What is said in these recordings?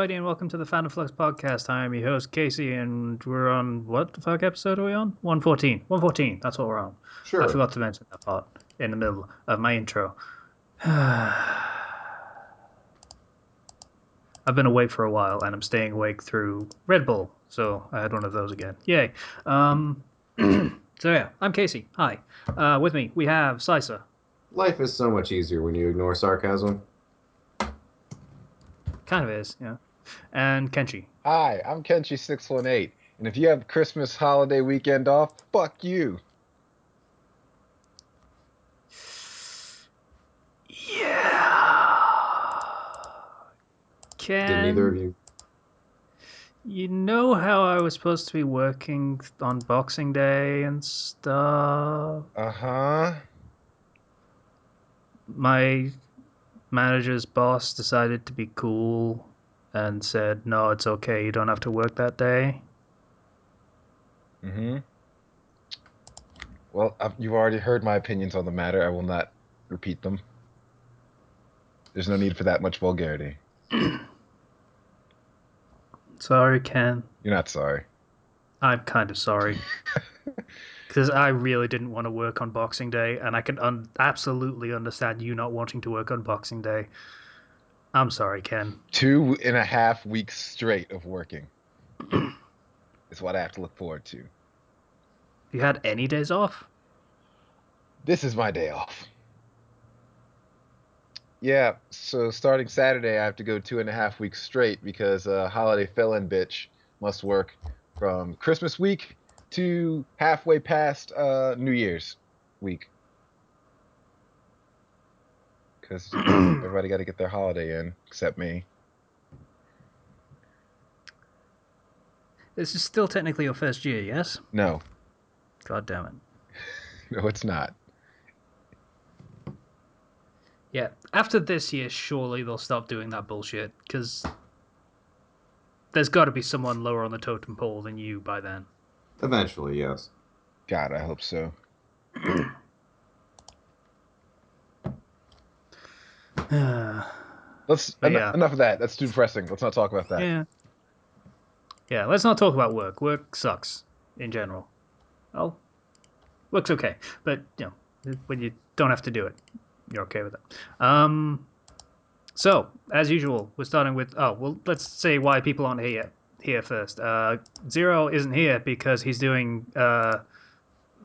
everybody, and welcome to the Fandom Flux podcast. I am your host, Casey, and we're on what the fuck episode are we on? 114. 114, that's what we're on. I Sure. forgot to mention that part in the middle of my intro. I've been awake for a while, and I'm staying awake through Red Bull, so I had one of those again. Yay. So yeah, I'm Casey. Hi. With me, we have Sisa. Life is so much easier when you ignore sarcasm. Kind of is, yeah. And Kenshi. Hi, I'm Kenshi618, and if you have Christmas holiday weekend off, fuck you. Yeah. Ken, Did neither of you? you know how I was supposed to be working on Boxing Day and stuff? Uh-huh. My manager's boss decided to be cool and said, no, it's okay, you don't have to work that day. Mm-hmm. Well, you've already heard my opinions on the matter. I will not repeat them. There's no need for that much vulgarity. Sorry, Ken. You're not sorry. I'm kind of sorry. Because I really didn't want to work on Boxing Day, and I can absolutely understand you not wanting to work on Boxing Day. I'm sorry, Ken. 2.5 weeks straight of working is what I have to look forward to. You had any days off? This is my day off. Yeah, so starting Saturday, I have to go 2.5 weeks straight because holiday fill-in bitch must work from Christmas week to halfway past New Year's week. Because everybody got to get their holiday in, except me. This is still technically your first year, yes? No. God damn it. No, it's not. Yeah, after this year, surely they'll stop doing that bullshit, because there's got to be someone lower on the totem pole than you by then. Eventually, yes. God, I hope so. Enough of that. That's too depressing. Let's not talk about that. Yeah, let's not talk about work. Work sucks, in general. Well, work's okay, but, you know, when you don't have to do it, you're okay with it. So, as usual, we're starting with... Oh, well, let's say why people aren't here first. Zero isn't here because he's doing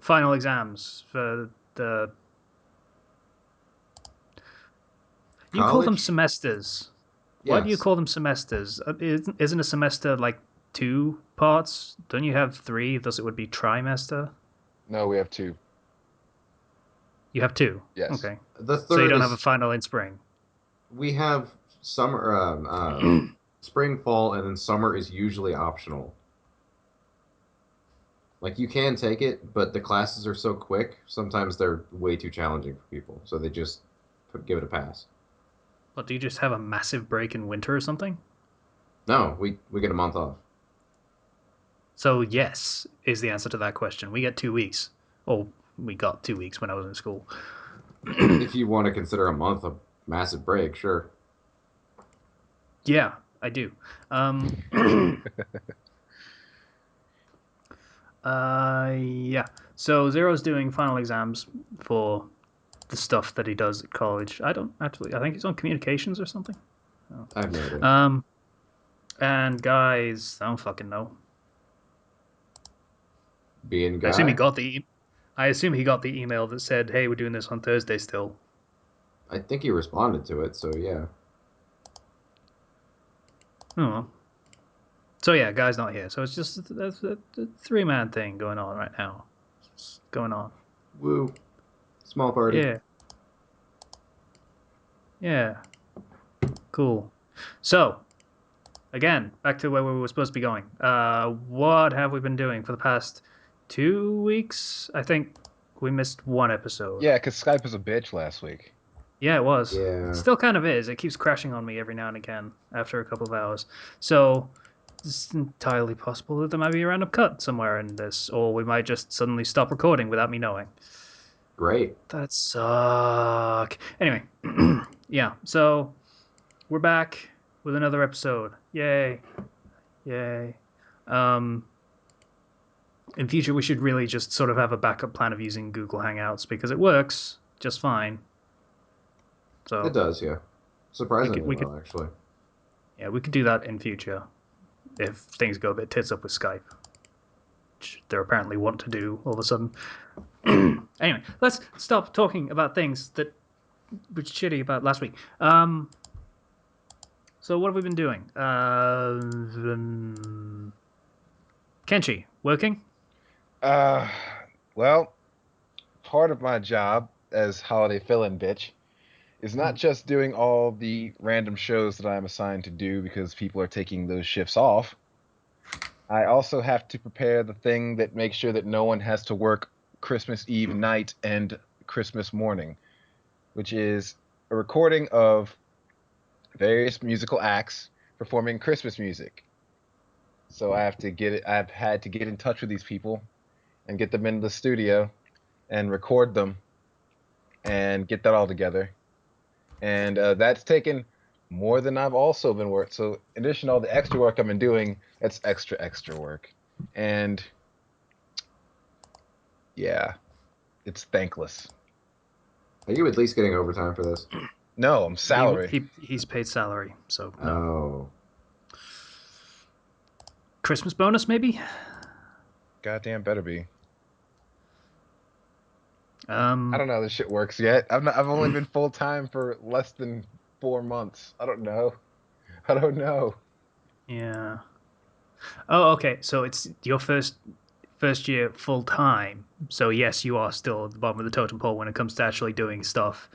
final exams for the... You call them College? semesters. Why do you Yes. call them semesters? Isn't a semester like 2 parts? Don't you have 3? Thus it would be trimester? No, we have 2. You have 2? Yes. Okay. The So you third don't is have a final in spring? we have summer, spring, fall, and then summer is usually optional. Like you can take it, but the classes are so quick. Sometimes they're way too challenging for people, so they just give it a pass. What, do you just have a massive break in winter or something? No, we get a month off. So yes is the answer to that question. We get 2 weeks. Or we got 2 weeks when I was in school. If you want to consider a month a massive break, sure. Yeah, I do. Yeah. So Zero's doing final exams for the stuff that he does at college. I think he's on communications or something. Oh. I have no idea. And guys, I don't fucking know. Being guy. I assume he got the email that said, "Hey, we're doing this on Thursday still." I think he responded to it, so yeah. Oh. So yeah, guy's not here. So it's just a 3-man thing going on right now. It's going on. Woo. Small party. Yeah. Yeah. Cool. So, again, back to where we were supposed to be going. What have we been doing for the past 2 weeks? I think we missed 1 episode. Yeah, because Skype was a bitch last week. Yeah, it was. Yeah. Still kind of is. It keeps crashing on me every now and again after a couple of hours. So it's entirely possible that there might be a random cut somewhere in this, or we might just suddenly stop recording without me knowing. Great. That suck. Anyway, yeah. So we're back. with another episode. Yay. Yay. In future, we should really just sort of have a backup plan of using Google Hangouts because it works just fine. So It does, yeah. Surprisingly we could well, actually. yeah, we could do that in future if things go a bit tits up with Skype, which they apparently want to do all of a sudden. Anyway, let's stop talking about things that were shitty about last week. So what have we been doing? Kenshi, working? Well, part of my job as holiday fill-in bitch is not just doing all the random shows that I'm assigned to do because people are taking those shifts off. I also have to prepare the thing that makes sure that no one has to work Christmas Eve night and Christmas morning, which is a recording of various musical acts performing Christmas music. So I've had to get in touch with these people and get them into the studio and record them and get that all together. And that's taken more than I've also been working. So in addition to all the extra work I've been doing, it's extra work. And yeah, it's thankless. Are you at least getting overtime for this? No, I'm salary. He's paid salary, so no. Oh. Christmas bonus, maybe? Goddamn better be. I Um, don't know how this shit works yet. I've only been full time for less than 4 months. I don't know. yeah. Oh, okay. So it's your first year full time. So yes, you are still at the bottom of the totem pole when it comes to actually doing stuff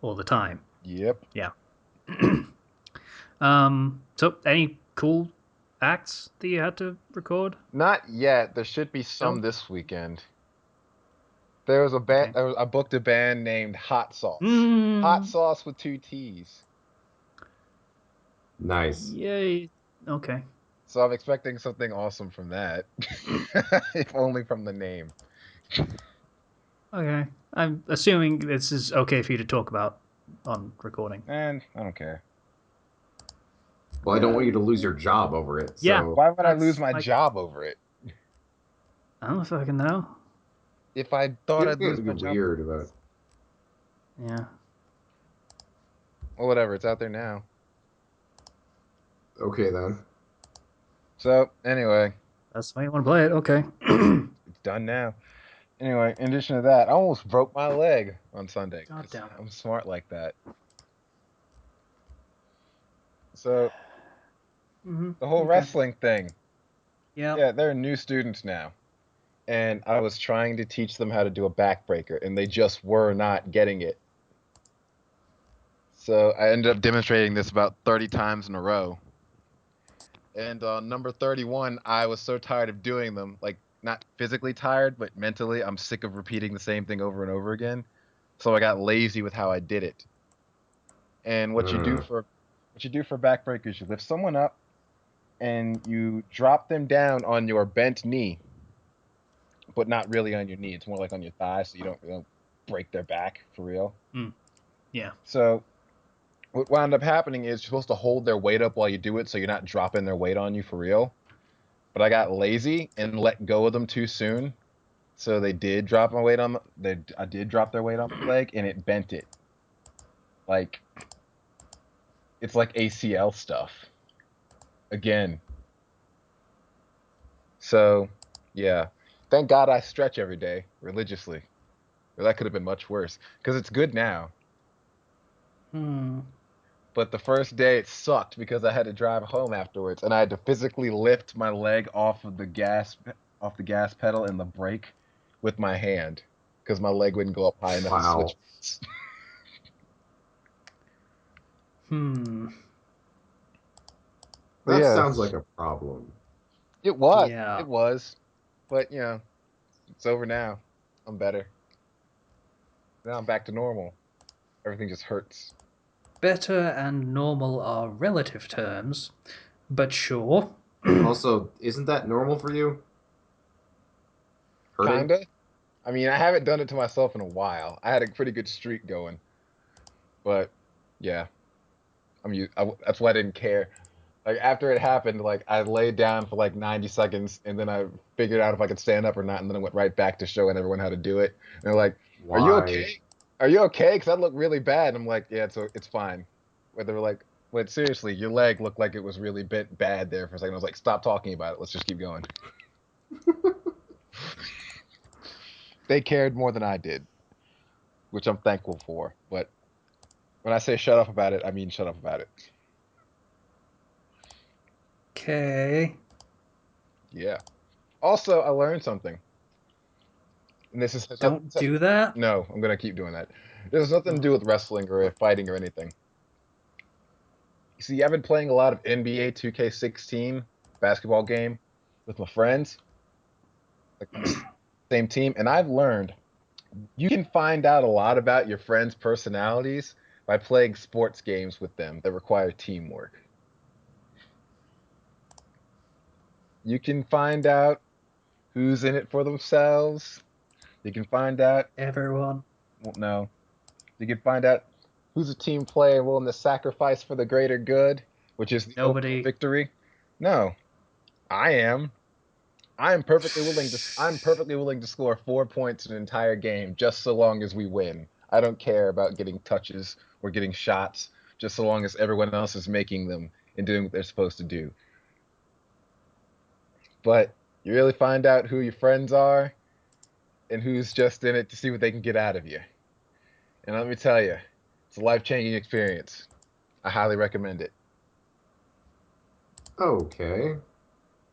all the time. Yep. Yeah. So any cool acts that you had to record? Not yet. There should be some No? this weekend. There was a band. Okay. I booked a band named Hot Sauce. Hot Mm, Sauce with 2 T's. Nice. yay. Okay. So I'm expecting something awesome from that. If only from the name. Okay. I'm assuming this is okay for you to talk about on recording. And I don't care. Well, I don't want you to lose your job over it, Yeah. so... Why would I That's lose my like- job over it? I don't fucking know. If I thought You're I'd lose getting my job. weird about it. Yeah. Well, whatever. It's out there now. Okay, then. So anyway, That's the way you want to play it. Okay. it's done now. Anyway, in addition to that, I almost broke my leg on Sunday. God 'Cause damn. I'm smart like that. So the whole wrestling thing. Yeah. Yeah, they're new students now. And I was trying to teach them how to do a backbreaker, and they just were not getting it. So I ended up demonstrating this about 30 times in a row. And on number 31, I was so tired of doing them, like not physically tired, but mentally, I'm sick of repeating the same thing over and over again. So I got lazy with how I did it. And what you do for backbreakers, you lift someone up and you drop them down on your bent knee, but not really on your knee. It's more like on your thigh, so you don't break their back for real. Yeah. So what wound up happening is you're supposed to hold their weight up while you do it, so you're not dropping their weight on you for real. But I got lazy and let go of them too soon, so they did drop my weight on. I did drop their weight on my leg, and it bent it. Like it's like ACL stuff. Again. So, yeah. Thank God I stretch every day religiously. Or that could have been much worse because it's good now. But the first day it sucked because I had to drive home afterwards and I had to physically lift my leg off the gas pedal and the brake with my hand because my leg wouldn't go up high enough to Wow. switch. That Yeah. sounds like a problem. It was. Yeah. It was. But, it's over now. I'm better. Now I'm back to normal. Everything just hurts. Better and normal are relative terms, but sure. Also, isn't that normal for you? Hurting? Kinda. I mean, I haven't done it to myself in a while. I had a pretty good streak going. But, yeah. That's why I didn't care. Like after it happened, like I laid down for like 90 seconds, and then I figured out if I could stand up or not, and then I went right back to showing everyone how to do it. And they're like, "Are you Why? okay? Are you okay? Because I look really bad." And I'm like, "Yeah, it's fine." But they were like, "Wait, seriously, your leg looked like it was really bit bad there for a second." I was like, "Stop talking about it. Let's just keep going." They cared more than I did, which I'm thankful for. But when I say shut up about it, I mean shut up about it. Okay. Yeah. Also, I learned something, and this is Don't do that. no, I'm gonna keep doing that. This has nothing to do with wrestling or fighting or anything. See, I've been playing a lot of NBA 2K16 basketball game with my friends, like same team, and I've learned you can find out a lot about your friends' personalities by playing sports games with them that require teamwork. You can find out who's in it for themselves. You can find out, Everyone. well, no, you can find out who's a team player willing to sacrifice for the greater good, which is the overall Nobody. victory. No, I am. I'm perfectly willing to score 4 points in an entire game just so long as we win. I don't care about getting touches or getting shots, just so long as everyone else is making them and doing what they're supposed to do. But you really find out who your friends are and who's just in it to see what they can get out of you. And let me tell you, it's a life-changing experience. I highly recommend it. Okay.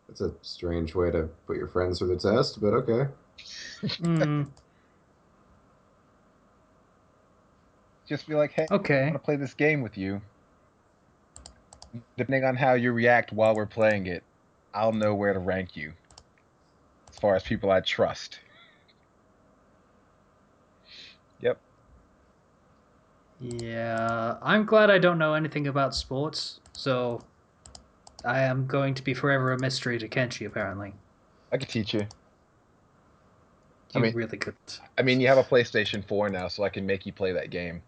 That's a strange way to put your friends through the test, but okay. Hmm. Just be like, hey, I Okay. want to play this game with you. Depending on how you react while we're playing it, I'll know where to rank you as far as people I trust. Yep. Yeah. I'm glad I don't know anything about sports, so I am going to be forever a mystery to Kenshi, apparently. I could teach you. I You mean, really couldn't. you have a PlayStation 4 now, so I can make you play that game.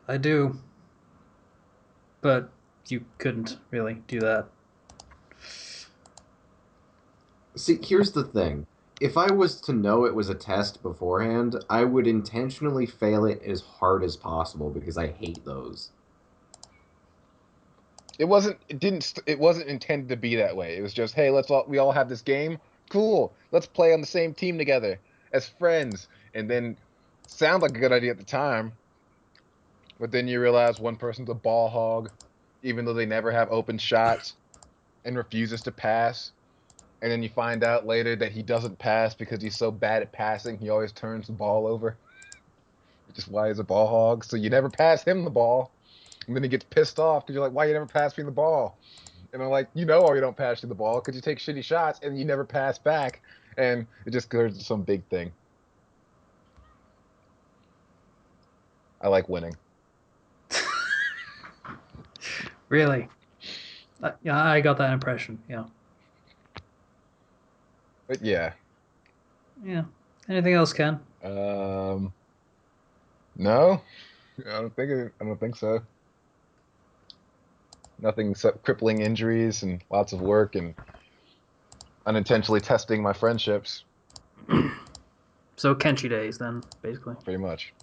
I do, but you couldn't really do that. See, here's the thing. If I was to know it was a test beforehand, I would intentionally fail it as hard as possible because I hate those. It wasn't intended to be that way. It was just, hey, we all have this game. Cool. Let's play on the same team together as friends. And then sounds like a good idea at the time, but then you realize one person's a ball hog, even though they never have open shots and refuses to pass. And then you find out later that he doesn't pass because he's so bad at passing, he always turns the ball over, which is why he's a ball hog. So you never pass him the ball. And then he gets pissed off because you're like, why you never pass me the ball? And I'm like, you know why you don't pass you the ball? Because you take shitty shots and you never pass back. And it just goes to some big thing. I like winning. Really? Yeah, I got that impression. Yeah. But yeah. Yeah. Anything else, Ken? Um, no, I don't think so. Nothing except crippling injuries and lots of work and unintentionally testing my friendships, So Kenshi days, then, basically. pretty much.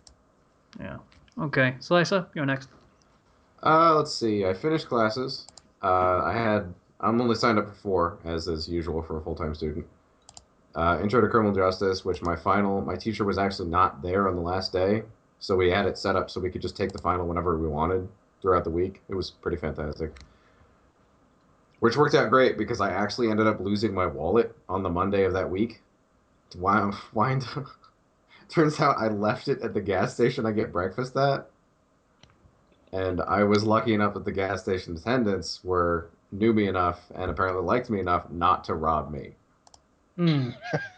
Yeah. Okay. Slicer, you're next. Let's see. I finished classes. I'm only signed up for four, as is usual for a full-time student. Intro to Criminal Justice, which my teacher was actually not there on the last day, so we had it set up so we could just take the final whenever we wanted throughout the week. It was pretty fantastic. Which worked out great because I actually ended up losing my wallet on the Monday of that week. Why? Turns out I left it at the gas station I get breakfast at, and I was lucky enough that the gas station attendants knew me enough and apparently liked me enough not to rob me. Hmm.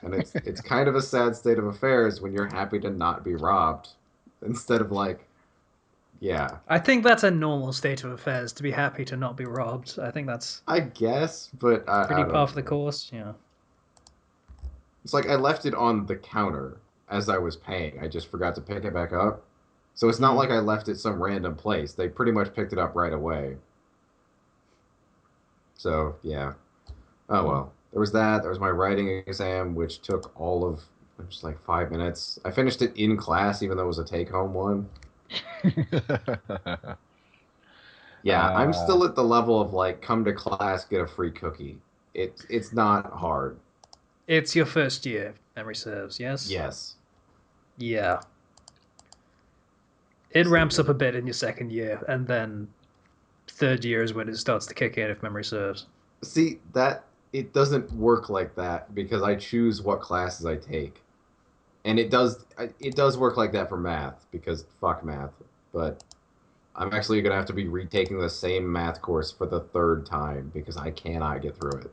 And it's kind of a sad state of affairs when you're happy to not be robbed instead of like, yeah, I think that's a normal state of affairs to be happy to not be robbed. I think that's I guess, but I pretty par don't for the know. course. Yeah. It's like I left it on the counter as I was paying. I just forgot to pick it back up. So it's not Hmm. like I left it some random place. They pretty much picked it up right away. So yeah. Oh well. There was that. There was my writing exam, which took all of just like 5 minutes. I finished it in class, even though it was a take-home one. Yeah, I'm uh, still at the level of like, come to class, get a free cookie. It's not hard. It's your first year, memory serves, yes? Yes. Yeah. It So ramps yeah. up a bit in your second year, and then third year is when it starts to kick in, if memory serves. See, that it doesn't work like that because I choose what classes I take. And it does work like that for math because fuck math. But I'm actually gonna have to be retaking the same math course for the third time because I cannot get through it.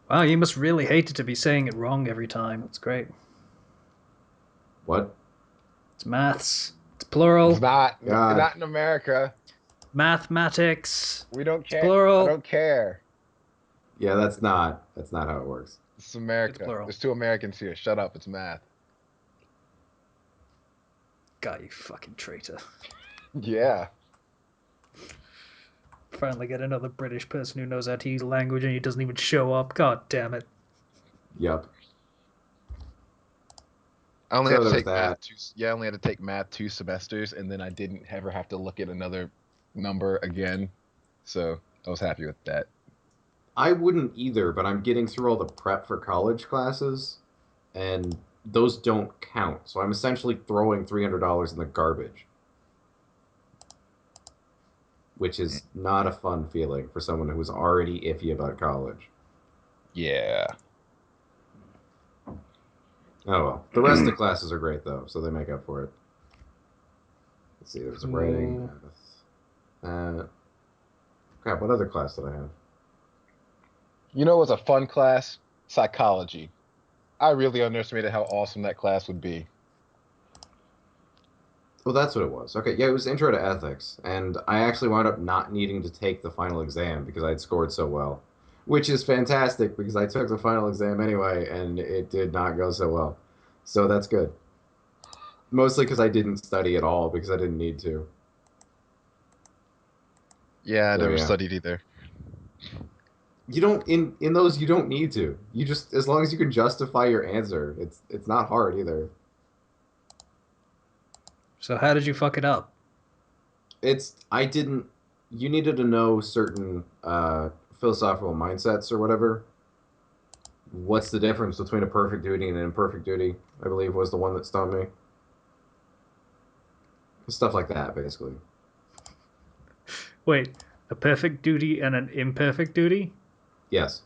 Wow, you must really hate it to be saying it wrong every time. That's great. What? It's maths. It's it's plural. God. not in America. Mathematics. We don't It's care. I plural. don't care. Yeah, that's not how it works. It's It's America. plural. There's 2 Americans here. Shut up. It's math. God, you fucking traitor. Yeah. Finally get another British person who knows how to use language and he doesn't even show up. God damn it. Yep. I only had So to there was take math that. two. Yeah, I only had to take math 2 semesters, and then I didn't ever have to look at another number again. So I was happy with that. I wouldn't either, but I'm getting through all the prep for college classes, and those don't count. So I'm essentially throwing $300 in the garbage, which Mm. is not a fun feeling for someone who's already iffy about college. Yeah. Oh well. The rest of the classes are great though, so they make up for it. Let's see, there's writing, Cool. crap, what other class did I have? You know, what's a fun class? Psychology. I really underestimated how awesome that class would be. Well, that's what it was. Okay, yeah, it was Intro to Ethics, and I actually wound up not needing to take the final exam because I'd scored so well, which is fantastic because I took the final exam anyway, and it did not go so well. So that's good. Mostly because I didn't study at all because I didn't need to. Yeah, I So never yeah, studied either. you don't in those you don't need to. You just as long as you can justify your answer, it's not hard either. So how did you fuck it up? It's I didn't. You needed to know certain philosophical mindsets or whatever. What's the difference between a perfect duty and an imperfect duty? I believe was the one that stumped me. Stuff like that, basically. Wait, a perfect duty and an imperfect duty? Yes.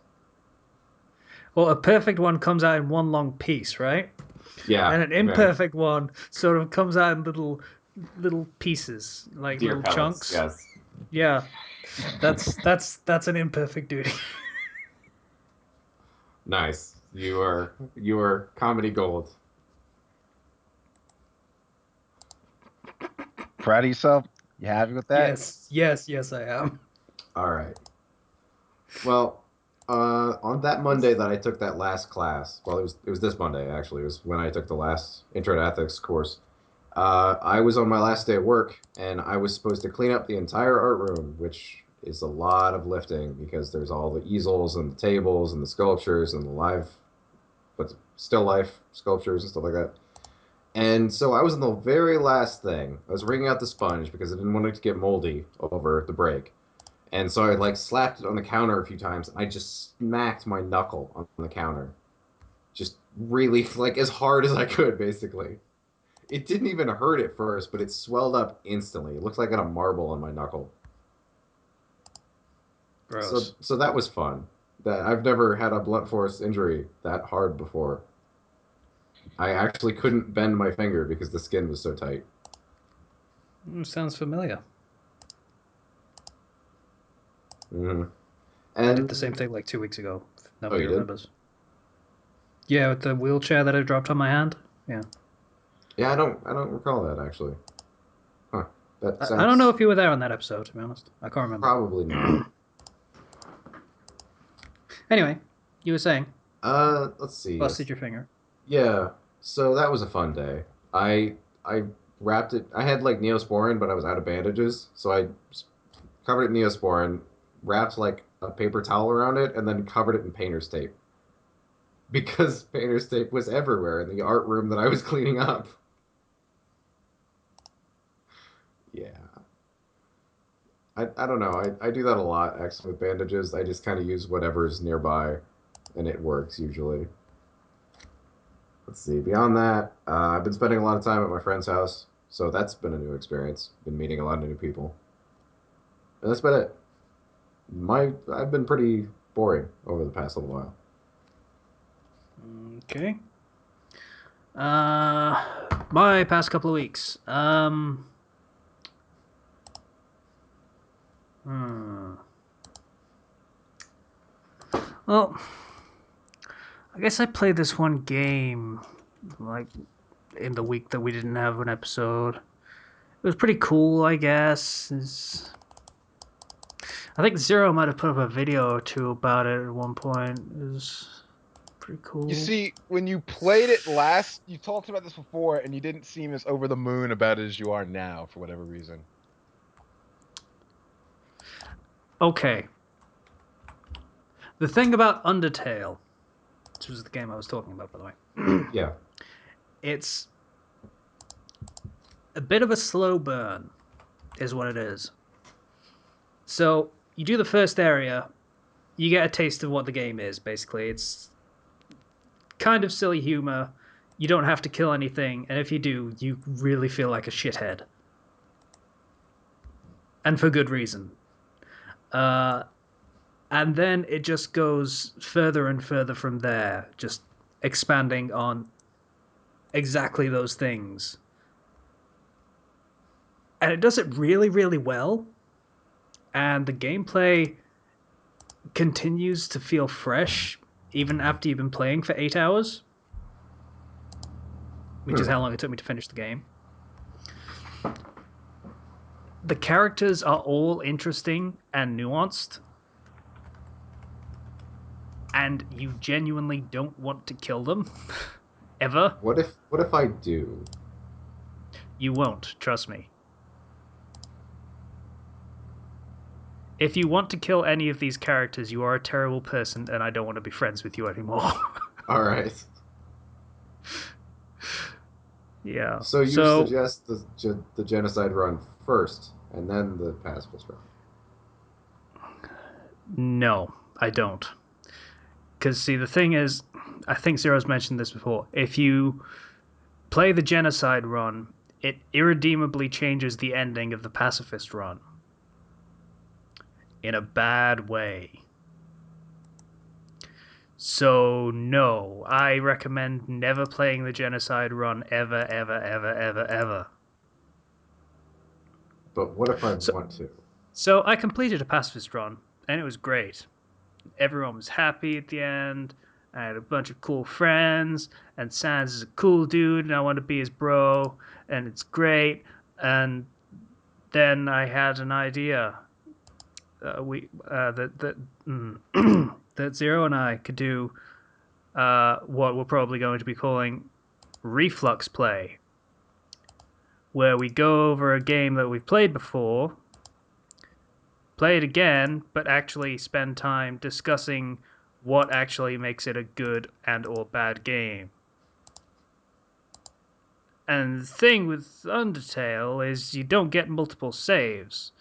Well, a perfect one comes out in one long piece, right? Yeah. And an Okay. imperfect one sort of comes out in little pieces, like Dear little pellets. chunks. Yes. Yeah, that's an imperfect duty. Nice. You are comedy gold. Proud of yourself? You happy with that? Yes, yes, yes, I am. All right. Well, on that Monday that I took that last class, well, it was this Monday actually. It was when I took the last Intro to Ethics course. I was on my last day of work, and I was supposed to clean up the entire art room, which is a lot of lifting because there's all the easels and the tables and the sculptures and the live, but still life sculptures and stuff like that. And so I was in the very last thing. I was wringing out the sponge because I didn't want it to get moldy over the break. And so I like slapped it on the counter a few times. And I just smacked my knuckle on the counter, just really like as hard as I could, basically. It didn't even hurt at first, but it swelled up instantly. It looked like I had a marble on my knuckle. So Gross. so that was fun. That I've never had a blunt force injury that hard before. I actually couldn't bend my finger because the skin was so tight. Sounds familiar. Hmm. I did the And same thing like 2 weeks ago. If oh, nobody you did? remembers. Yeah, with the wheelchair that I dropped on my hand. Yeah, Yeah, I don't recall that actually. Huh. That I don't know sounds if you were there on that episode. To be honest, I can't remember. probably not. Anyway, you were saying Let's see. busted your finger. Yeah. So that was a fun day. I wrapped it. I had like Neosporin, but I was out of bandages, so I covered it in Neosporin, wrapped like a paper towel around it and then covered it in painter's tape because painter's tape was everywhere in the art room that I was cleaning up. Yeah. I don't know. I do that a lot actually with bandages. I just kind of use whatever's nearby and it works usually. Let's see. Beyond that, I've been spending a lot of time at my friend's house, so that's been a new experience. Been meeting a lot of new people. And that's been it. I've been pretty boring over the past little while. Okay. My past couple of weeks. Hmm. Well, I guess I played this one game, like, in the week that we didn't have an episode. It was pretty cool, I guess. I think Zero might have put up a video or two about it at one point. It was pretty cool. You see, when you played it last, you talked about this before, and you didn't seem as over the moon about it as you are now, for whatever reason. Okay. The thing about Undertale, which was the game I was talking about, by the way, Yeah. it's a bit of a slow burn, is what it is. So you do the first area, you get a taste of what the game is. Basically, it's kind of silly humor. You don't have to kill anything, and if you do, you really feel like a shithead, and for good reason. And then it just goes further and further from there, just expanding on exactly those things. And it does it really, really well. And the gameplay continues to feel fresh even after you've been playing for 8 hours, which is how long it took me to finish the game. The characters are all interesting and nuanced, and you genuinely don't want to kill them ever. What if I do? You won't, trust me. If you want to kill any of these characters, you are a terrible person, and I don't want to be friends with you anymore. All right. Yeah. So you So suggest the genocide run first, and then the pacifist run. no, I don't. Because see, the thing is, I think Zero's mentioned this before. If you play the genocide run, it irredeemably changes the ending of the pacifist run in a bad way. So no, I recommend never playing the genocide run ever, ever, ever, ever, ever. But what if I So, want to? so I completed a pacifist run, and it was great. Everyone was happy at the end. I had a bunch of cool friends, and Sans is a cool dude, and I want to be his bro, and it's great. And then I had an idea. That Zero and I could do what we're probably going to be calling reflux play, where we go over a game that we've played before, play it again, but actually spend time discussing what actually makes it a good and or bad game. And the thing with Undertale is you don't get multiple saves.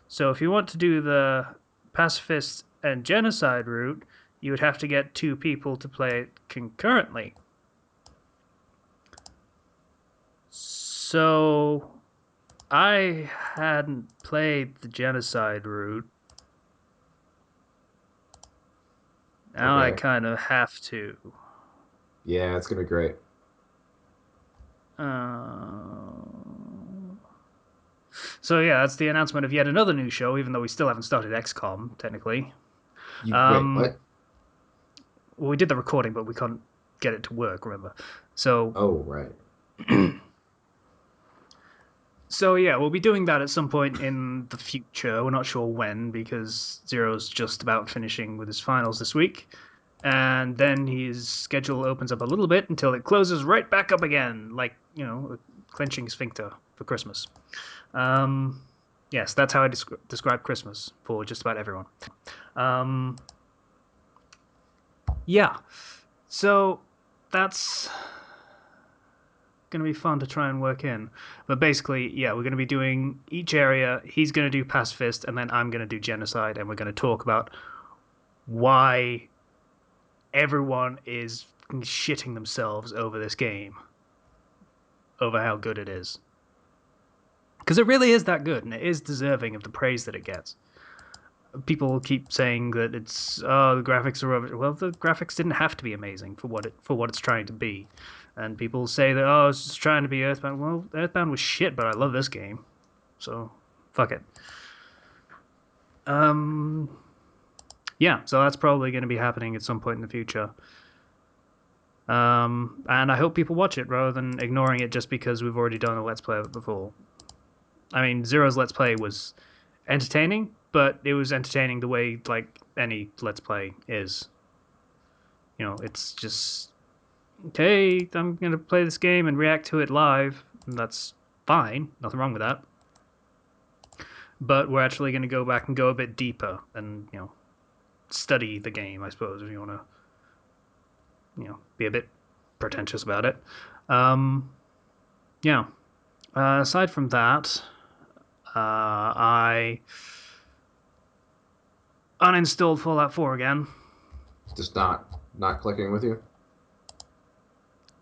So if you want to do the pacifist and genocide route, you would have to get 2 people to play it concurrently. So I hadn't played the genocide route. Now I Okay. kind of have to. Yeah, it's gonna be great. Uh, so yeah, that's the announcement of yet another new show, even though we still haven't started XCOM, technically. Wait, what? Well, we did the recording, but we couldn't get it to work, remember? So, Oh, right. so yeah, we'll be doing that at some point in the future. We're not sure when, because Zero's just about finishing with his finals this week. And then his schedule opens up a little bit until it closes right back up again, like, a clenching sphincter for Christmas. Yes, that's how I describe Christmas for just about everyone. Yeah, so that's going to be fun to try and work in. But basically, yeah, we're going to be doing each area. He's going to do pacifist, and then I'm going to do genocide, and we're going to talk about why everyone is shitting themselves over this game, over how good it is. Because it really is that good, and it is deserving of the praise that it gets. People keep saying that it's the graphics are rubbish. Well, the graphics didn't have to be amazing for what it's trying to be, and people say that it's just trying to be Earthbound. Well, Earthbound was shit, but I love this game, so fuck it. Yeah, so that's probably going to be happening at some point in the future. And I hope people watch it rather than ignoring it just because we've already done a Let's Play of it before. I mean, Zero's Let's Play was entertaining, but it was entertaining the way like any Let's Play is. You know, it's just okay, I'm gonna play this game and react to it live, and that's fine, nothing wrong with that. But we're actually gonna go back and go a bit deeper and, you know, study the game, I suppose, if you wanna, you know, be a bit pretentious about it. Yeah. Aside from that, I uninstalled Fallout 4 again. It's just not clicking with you.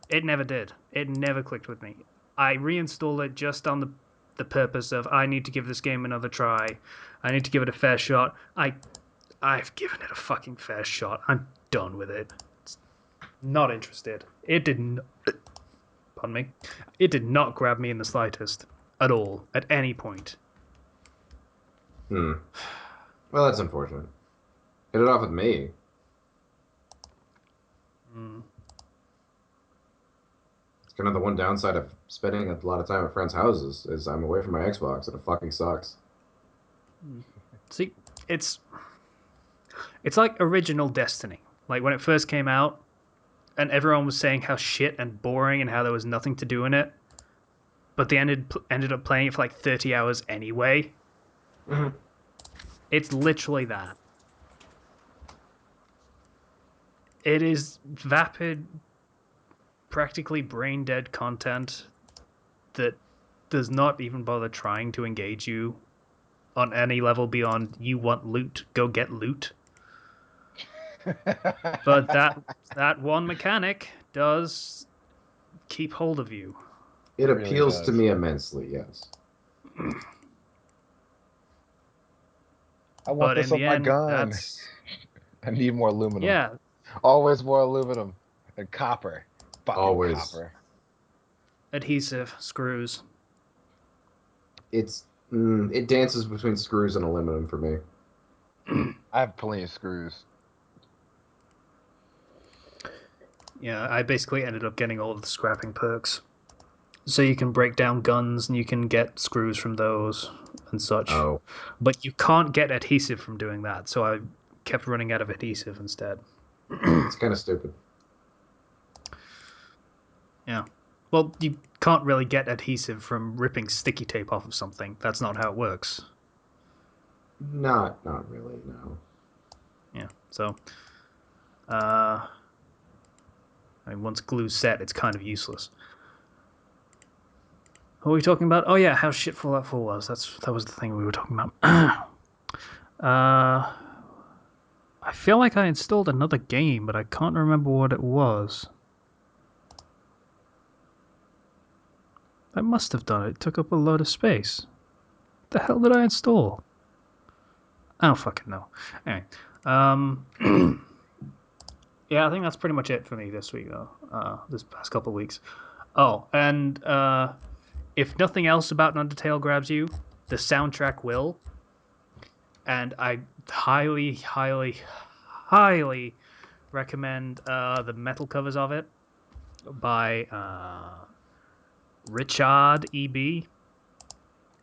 It never did. It never clicked with me. I reinstalled it just on the purpose of I need to give this game another try. I need to give it a fair shot. I've given it a fucking fair shot. I'm done with it. Not interested. It didn't. Pardon me. It did not grab me in the slightest, at all, at any point. Well, that's unfortunate. Hit it off with me. It's kind of the one downside of spending a lot of time at friends' houses is I'm away from my Xbox and it fucking sucks. See, it's like original Destiny. Like when it first came out, and everyone was saying how shit and boring and how there was nothing to do in it, but they ended up playing it for like 30 hours anyway. Mm-hmm. It's literally that. It is vapid, practically brain dead content that does not even bother trying to engage you on any level beyond you want loot, go get loot. But that one mechanic does keep hold of you. It really appeals to does. me immensely, yes. I want But this in on the my end, gun. that's I need more aluminum. yeah. Always more aluminum and copper. Fucking Always. copper. Adhesive, screws. It dances between screws and aluminum for me. I have plenty of screws. Yeah, I basically ended up getting all of the scrapping perks. So you can break down guns and you can get screws from those and such. Oh. But you can't get adhesive from doing that, so I kept running out of adhesive instead. It's kind of stupid. Yeah. Well, you can't really get adhesive from ripping sticky tape off of something. That's not how it works. Not really, no. Yeah. So, I mean, once glue's set, it's kind of useless. What were we talking about? Oh yeah, how shit Fallout 4 was. That was the thing we were talking about. I feel like I installed another game, but I can't remember what it was. I must have done it. It took up a load of space. What the hell did I install? I don't fucking know. Anyway, yeah, I think that's pretty much it for me this week, though. This past couple of weeks. Oh, and if nothing else about Undertale grabs you, the soundtrack will. And I highly, highly, highly recommend the metal covers of it by RichaadEB. He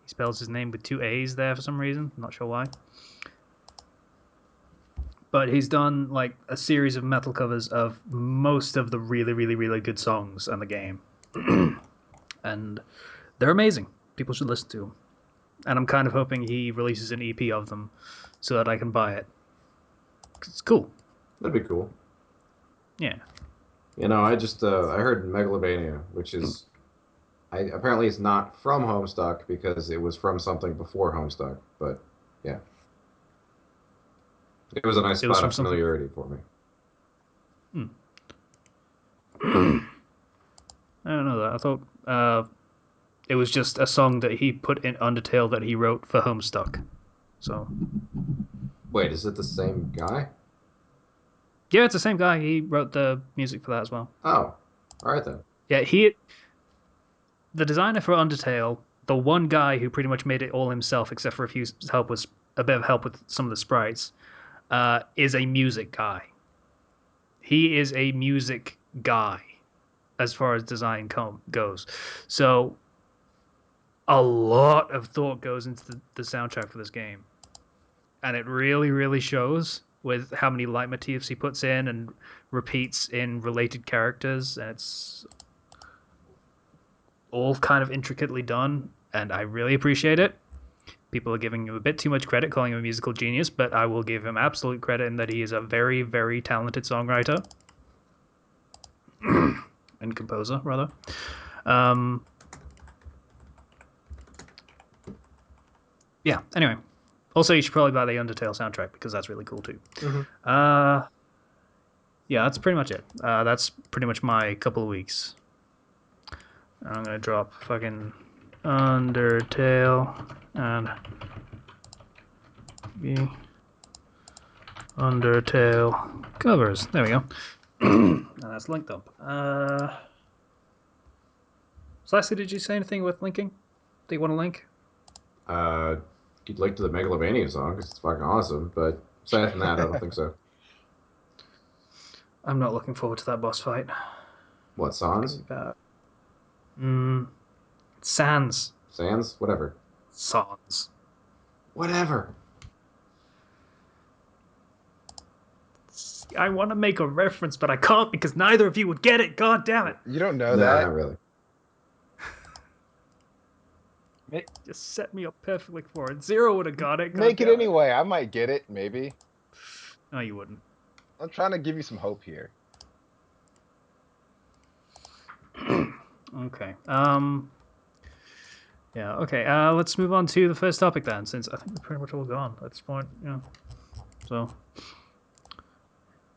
spells his name with 2 A's there for some reason. I'm not sure why. But he's done like a series of metal covers of most of the really, really, really good songs in the game. And they're amazing. People should listen to them. and I'm kind of hoping he releases an EP of them so that I can buy it. 'Cause it's cool. That'd be cool. Yeah. You know, I heard Megalobania, which is apparently it's not from Homestuck because it was from something before Homestuck, but yeah. It was a nice It was spot from of something. familiarity for me. I don't know that. I thought it was just a song that he put in Undertale that he wrote for Homestuck. So Wait, is it the same guy? yeah, it's the same guy. He wrote the music for that as well. Oh, all right then. Yeah, the designer for Undertale, the one guy who pretty much made it all himself, except for a bit of help with some of the sprites, is a music guy. He is a music guy as far as design goes. So a lot of thought goes into the soundtrack for this game, and it really, really shows with how many leitmotifs he puts in and repeats in related characters, and it's all kind of intricately done, and I really appreciate it. People are giving him a bit too much credit, calling him a musical genius, but I will give him absolute credit in that he is a very, very talented songwriter and composer, rather. Yeah. Anyway, also you should probably buy the Undertale soundtrack because that's really cool too. Yeah, that's pretty much it. That's pretty much my couple of weeks. I'm gonna drop fucking Undertale and the Undertale covers. There we go. And that's linked up. Slashy, did you say anything with linking? Do you want to link? You'd like to the Megalomania song because it's fucking awesome, but aside from that, I don't think so. I'm not looking forward to that boss fight. What, Sans? Sans. Sans? Whatever. Sans. Whatever. I want to make a reference, but I can't because neither of you would get it. God damn it. You don't know No, that. not really. Just set me up perfectly for it. Zero would have got it. God Make it damn anyway. I might get it, maybe. No, you wouldn't. I'm trying to give you some hope here. Okay. Yeah, okay. Let's move on to the first topic then, since I think we're pretty much all gone at this point. Yeah. So.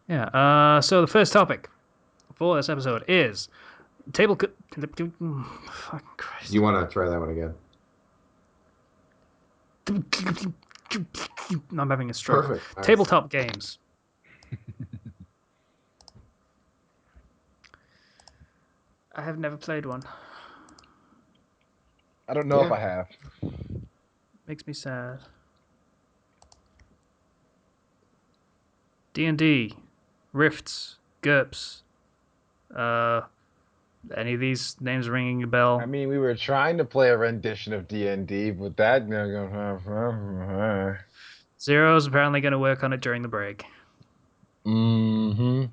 Yeah. So the first topic for this episode is fucking Christ. You want to try that one again? I'm having a stroke. Perfect. Nice. Tabletop games. I have never played one. I don't know if I have. Makes me sad. D&D, Rifts, GURPS. Any of these names ringing a bell? I mean, we were trying to play a rendition of D&D, but that... Zero's apparently going to work on it during the break. Mm-hmm.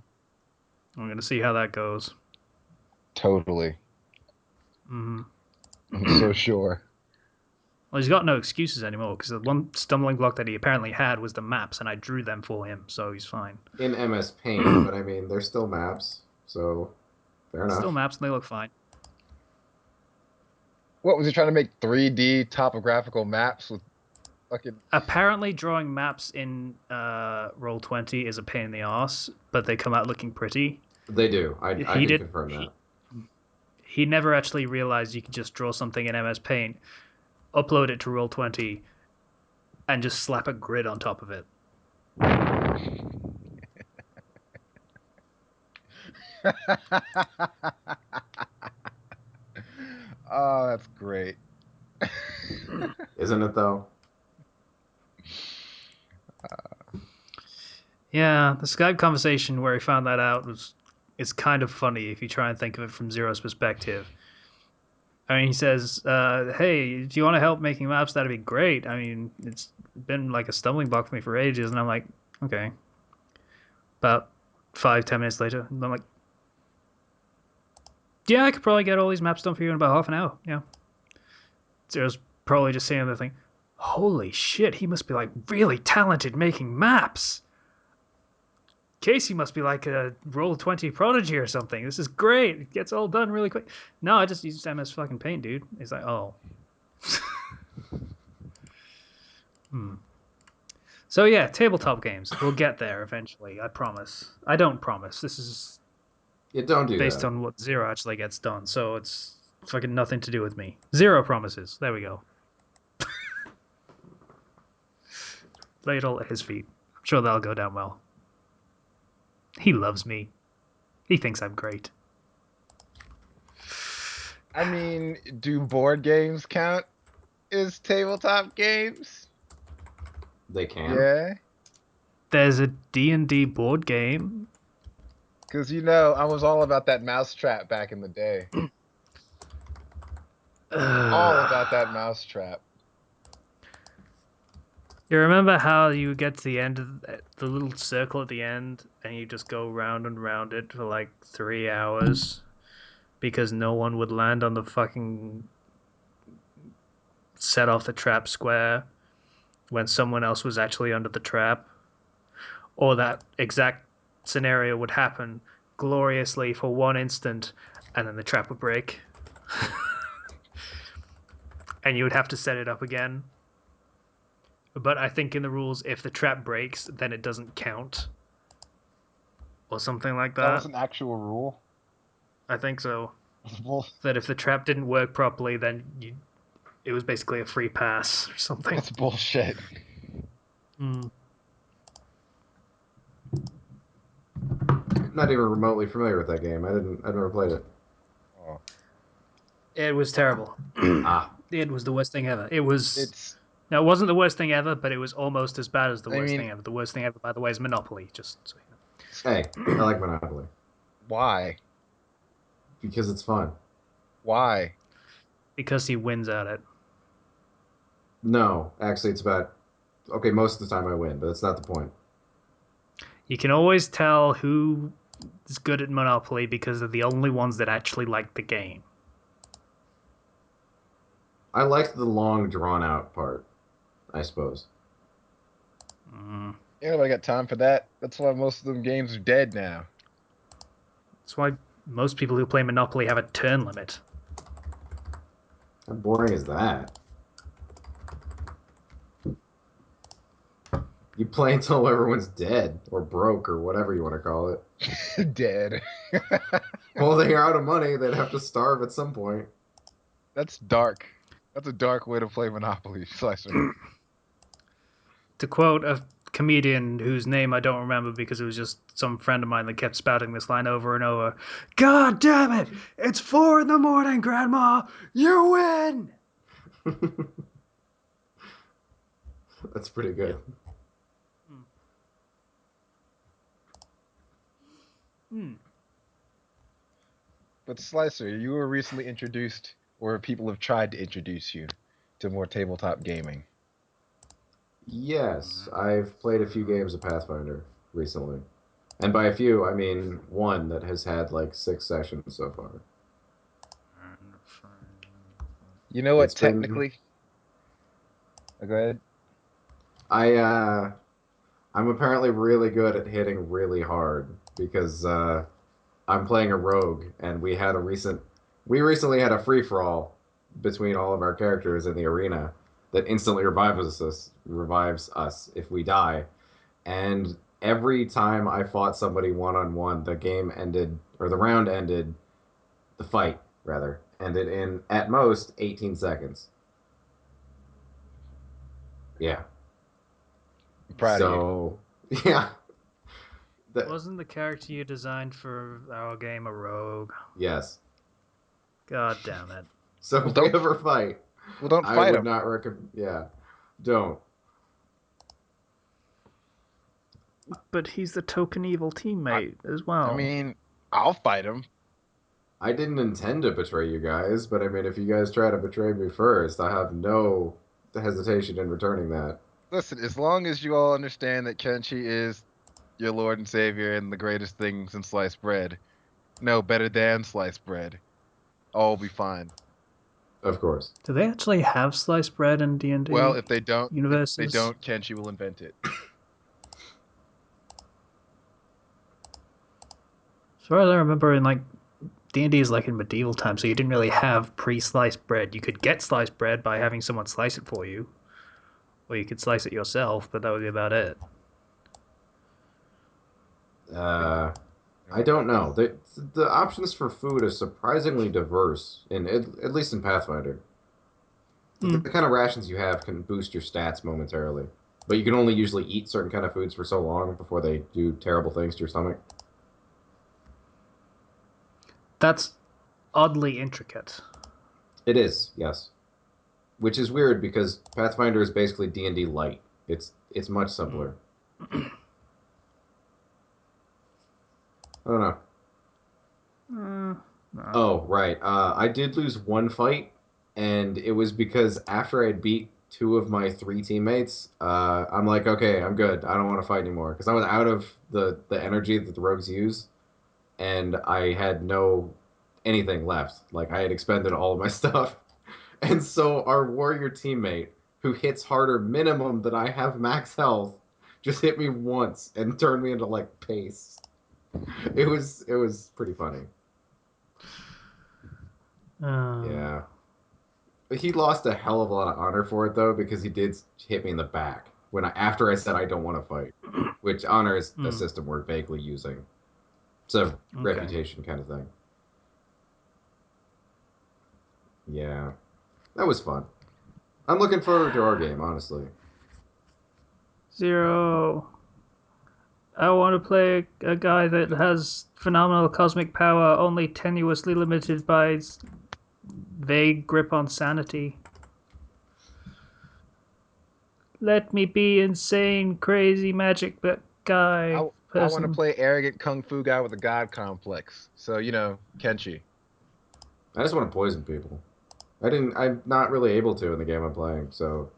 I'm going to see how that goes. Totally. Mm-hmm. I'm so sure. Well, he's got no excuses anymore, because the one stumbling block that he apparently had was the maps, and I drew them for him, so he's fine. In MS Paint, but I mean, they're still maps, so fair enough. Still maps, and they look fine. What, was he trying to make 3D topographical maps with fucking... Apparently, drawing maps in Roll20 is a pain in the ass, but they come out looking pretty. They do. I can confirm that. He never actually realized you could just draw something in MS Paint, upload it to Roll20, and just slap a grid on top of it. Oh, that's great. Isn't it, though? Yeah, the Skype conversation where he found that out is kind of funny if you try and think of it from Zero's perspective. I mean, he says, hey, do you want to help making maps? That'd be great. I mean, it's been like a stumbling block for me for ages. And I'm like, okay. About 5-10 minutes later, and I'm like, yeah, I could probably get all these maps done for you in about half an hour. Yeah. Zero's probably just saying the thing, holy shit, he must be like really talented making maps. Casey must be like a Roll20 prodigy or something. This is great. It gets all done really quick. No, I just use MS fucking Paint, dude. He's like, oh. So yeah, tabletop games. We'll get there eventually. I promise. I don't promise. This is Yeah, don't do based that. on what Zero actually gets done, so it's fucking nothing to do with me. Zero promises. There we go. Lay it all at his feet. I'm sure that'll go down well. He loves me. He thinks I'm great. I mean, do board games count as tabletop games? They can. Yeah. There's a D&D board game. Because, you know, I was all about that mousetrap back in the day. All about that mousetrap. You remember how you get to the end of the little circle at the end and you just go round and round it for like 3 hours because no one would land on the fucking set off the trap square when someone else was actually under the trap? Or that exact scenario would happen gloriously for 1 instant and then the trap would break. And you would have to set it up again. But I think in the rules, if the trap breaks, then it doesn't count. Or something like That that. was an actual rule. I think so. Well, That if the trap didn't work properly, then it was basically a free pass or something. that's bullshit. Mm. Not even remotely familiar with that game. I never played it. Oh. It was terrible. Ah. It was the worst thing ever. It was. It's. No, it wasn't the worst thing ever, but it was almost as bad as the I worst mean- thing ever. The worst thing ever, by the way, is Monopoly. Just so you know. Hey, I like Monopoly Why? because it's fun. Why? Because he wins at it. No, actually, it's about. Okay, most of the time I win, but that's not the point. You can always tell who is good at Monopoly because they're the only ones that actually like the game. I like the long, drawn-out part, I suppose. Mm. Yeah, nobody got time for that. That's why most of them games are dead now. That's why most people who play Monopoly have a turn limit. How boring is that? You play until everyone's dead or broke or whatever you want to call it. Dead. Well, they're out of money. They'd have to starve at some point. That's dark. That's a dark way to play Monopoly, Slicer. To quote a comedian whose name I don't remember because it was just some friend of mine that kept spouting this line over and over. God damn it! It's 4 a.m, Grandma! You win! That's pretty good. But Slicer, you were recently introduced, or people have tried to introduce you to more tabletop gaming. Yes, I've played a few games of Pathfinder recently. And by a few, I mean one that has had like 6 sessions so far. You know what? It's been- Technically, go ahead. I'm apparently really good at hitting really hard because I'm playing a rogue, and we recently had a free for all between all of our characters in the arena that instantly revives us if we die. And every time I fought somebody one-on-one, the fight rather ended in at most 18 seconds. Yeah. I'm proud of So, yeah. Wasn't the character you designed for our game a rogue? Yes. God damn it. So Well, if we don't- ever fight, you. Well, don't I fight would him. not recommend. Yeah, don't. But he's the token evil teammate as well. I mean, I'll fight him. I didn't intend to betray you guys, but I mean, if you guys try to betray me first, I have no hesitation in returning that. Listen, as long as you all understand that Kenshi is your Lord and Savior and the greatest thing since sliced bread, no, better than sliced bread, all will be fine. Of course. Do they actually have sliced bread in D&D Well, if universes? they don't, Kenshi will invent it. As far as I remember, in like D&D is like in medieval times, so you didn't really have pre-sliced bread. You could get sliced bread by having someone slice it for you, or you could slice it yourself, but that would be about it. I don't know. The options for food are surprisingly diverse, at least in Pathfinder. The Hmm. kind of rations you have can boost your stats momentarily, but you can only usually eat certain kind of foods for so long before they do terrible things to your stomach. That's oddly intricate. It is, yes, which is weird because Pathfinder is basically D&D light. It's much simpler. I don't know. No. Oh, right. I did lose one fight, and it was because after I beat two of my three teammates, I'm like, okay, I'm good. I don't want to fight anymore because I was out of the energy that the rogues use, and I had no anything left. Like I had expended all of my stuff, and so our warrior teammate, who hits harder minimum than I have max health, just hit me once and turned me into like paste. It was pretty funny. Uh, Yeah. He lost a hell of a lot of honor for it though, because he did hit me in the back after I said I don't want to fight, which honor is a hmm. system we're vaguely using. It's a Okay. reputation kind of thing. Yeah, that was fun. I'm looking forward to our game, honestly. Zero. I want to play a guy that has phenomenal cosmic power, only tenuously limited by his vague grip on sanity. Let me be insane, crazy magic guy I want to person. play arrogant kung fu guy with a god complex. So, Kenshi. I just want to poison people. I'm not really able to in the game I'm playing, so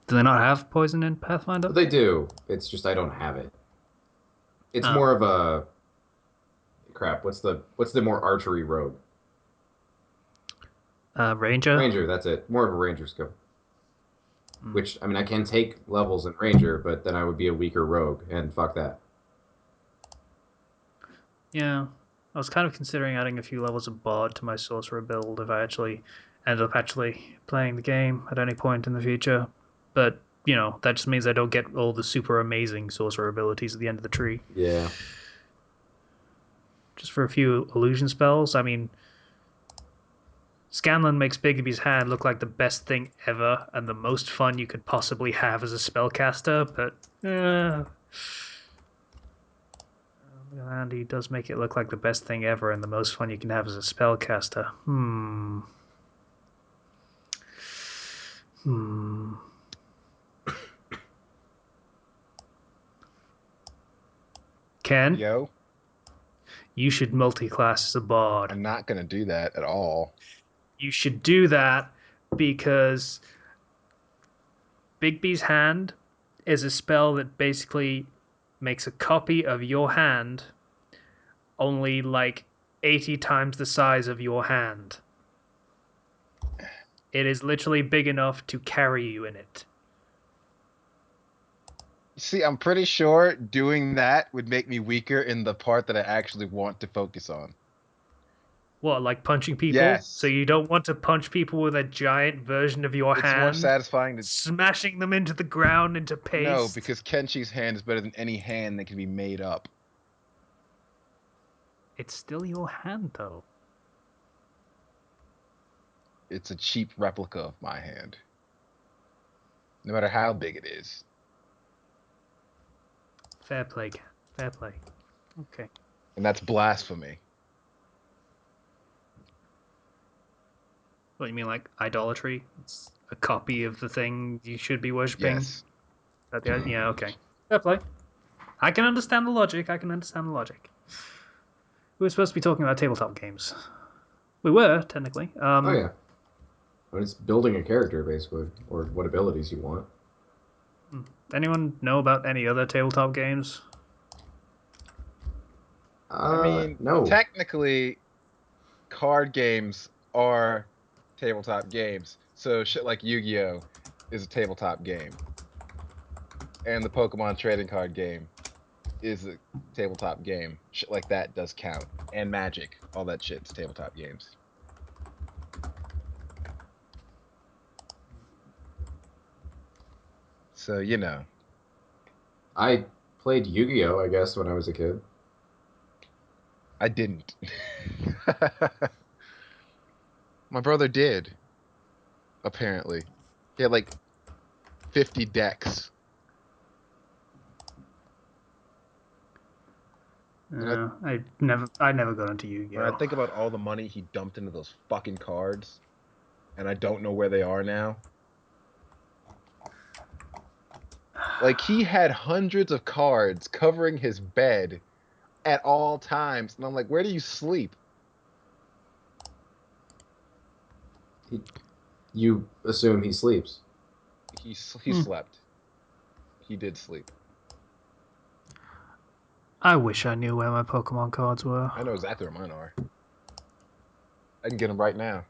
Do they not have poison in Pathfinder? they do. It's just I don't have it. It's Oh, more of a crap. What's the more archery rogue? Ranger. Ranger. That's it. More of a ranger skill. Hmm. Which I mean, I can take levels in Ranger, but then I would be a weaker rogue, and fuck that. Yeah, I was kind of considering adding a few levels of bard to my sorcerer build if I actually end up playing the game at any point in the future. But that just means I don't get all the super amazing sorcerer abilities at the end of the tree. Yeah, Just for a few illusion spells. I mean, Scanlan makes Bigby's hand look like the best thing ever and the most fun you could possibly have as a spellcaster, but and he does make it look like the best thing ever and the most fun you can have as a spellcaster. Hmm. Ken, Yo, you should multi-class as a bard. I'm not gonna do that at all. You should do that because Bigby's hand is a spell that basically makes a copy of your hand only like 80 times the size of your hand. It is literally big enough to carry you in it. See, I'm pretty sure doing that would make me weaker in the part that I actually want to focus on. What, like punching people? So Yes, you don't want to punch people with a giant version of your it's more hand, satisfying to smashing them into the ground into no, paste? because Kenshi's hand is better than any hand that can be made up. It's still your hand, though. It's a cheap replica of my hand, no matter how big it is. Fair play, Ken. Fair play. Okay. And that's blasphemy. What, you mean like idolatry? It's a copy of the thing you should be worshipping? Yes. Yeah, okay. Fair play. I can understand the logic. I can understand the logic. We were supposed to be talking about tabletop games. We were, technically. oh yeah. But it's building a character basically, or what abilities you want. Anyone know about any other tabletop games? I mean, No. technically, card games are tabletop games. So shit like Yu-Gi-Oh is a tabletop game, and the Pokemon trading card game is a tabletop game. Shit like that does count, and Magic, all that shit's tabletop games. So you know, I played Yu-Gi-Oh, I guess, when I was a kid. I didn't. My brother did, apparently. He had like 50 decks. And I never got into when I Yu-Gi-Oh. think about all the money he dumped into those fucking cards, and I don't know where they are now. Like, he had hundreds of cards covering his bed at all times. And I'm like, where do you sleep? You assume he sleeps. He Hmm. slept. He did sleep. I wish I knew where my Pokemon cards were. I know exactly where mine are. I can get them right now.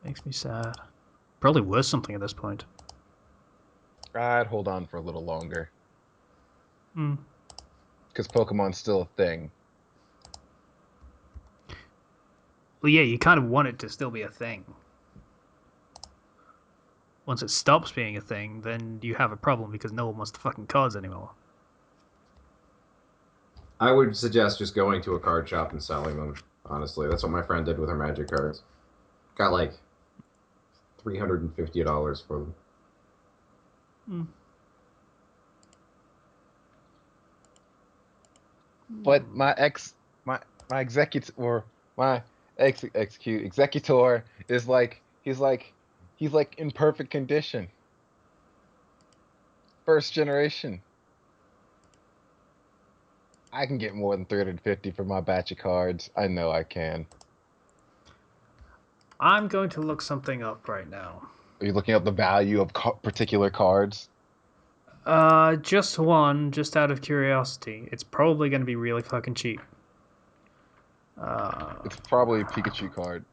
Makes me sad. Probably worth something at this point. I'd hold on for a little longer. Hmm. Because Pokemon's still a thing. Well, yeah, you kind of want it to still be a thing. Once it stops being a thing, then you have a problem because no one wants the fucking cards anymore. I would suggest just going to a card shop and selling them. Honestly, that's what my friend did with her Magic cards. Got like $350 for them. Hmm. But my executor or my executor is like he's like in perfect condition. First generation. I can get more than 350 for my batch of cards. I know I can. I'm going to look something up right now. Are you looking up the value of particular cards? Just one, just out of curiosity. It's probably going to be really fucking cheap. Uh, It's probably a Pikachu card.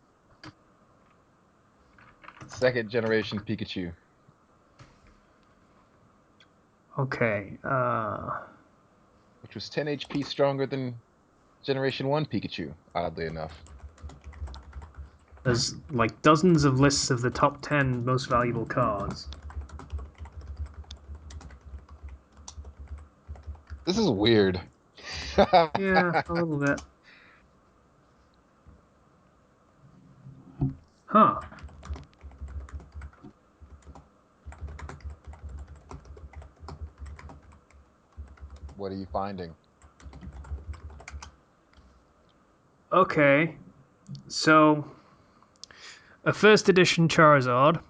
Second generation Pikachu. okay. Which was 10 HP stronger than Generation 1 Pikachu, oddly enough. There's like dozens of lists of the top 10 most valuable cards. This is weird. Yeah, a little bit. Huh. What are you finding? Okay. So, a first edition Charizard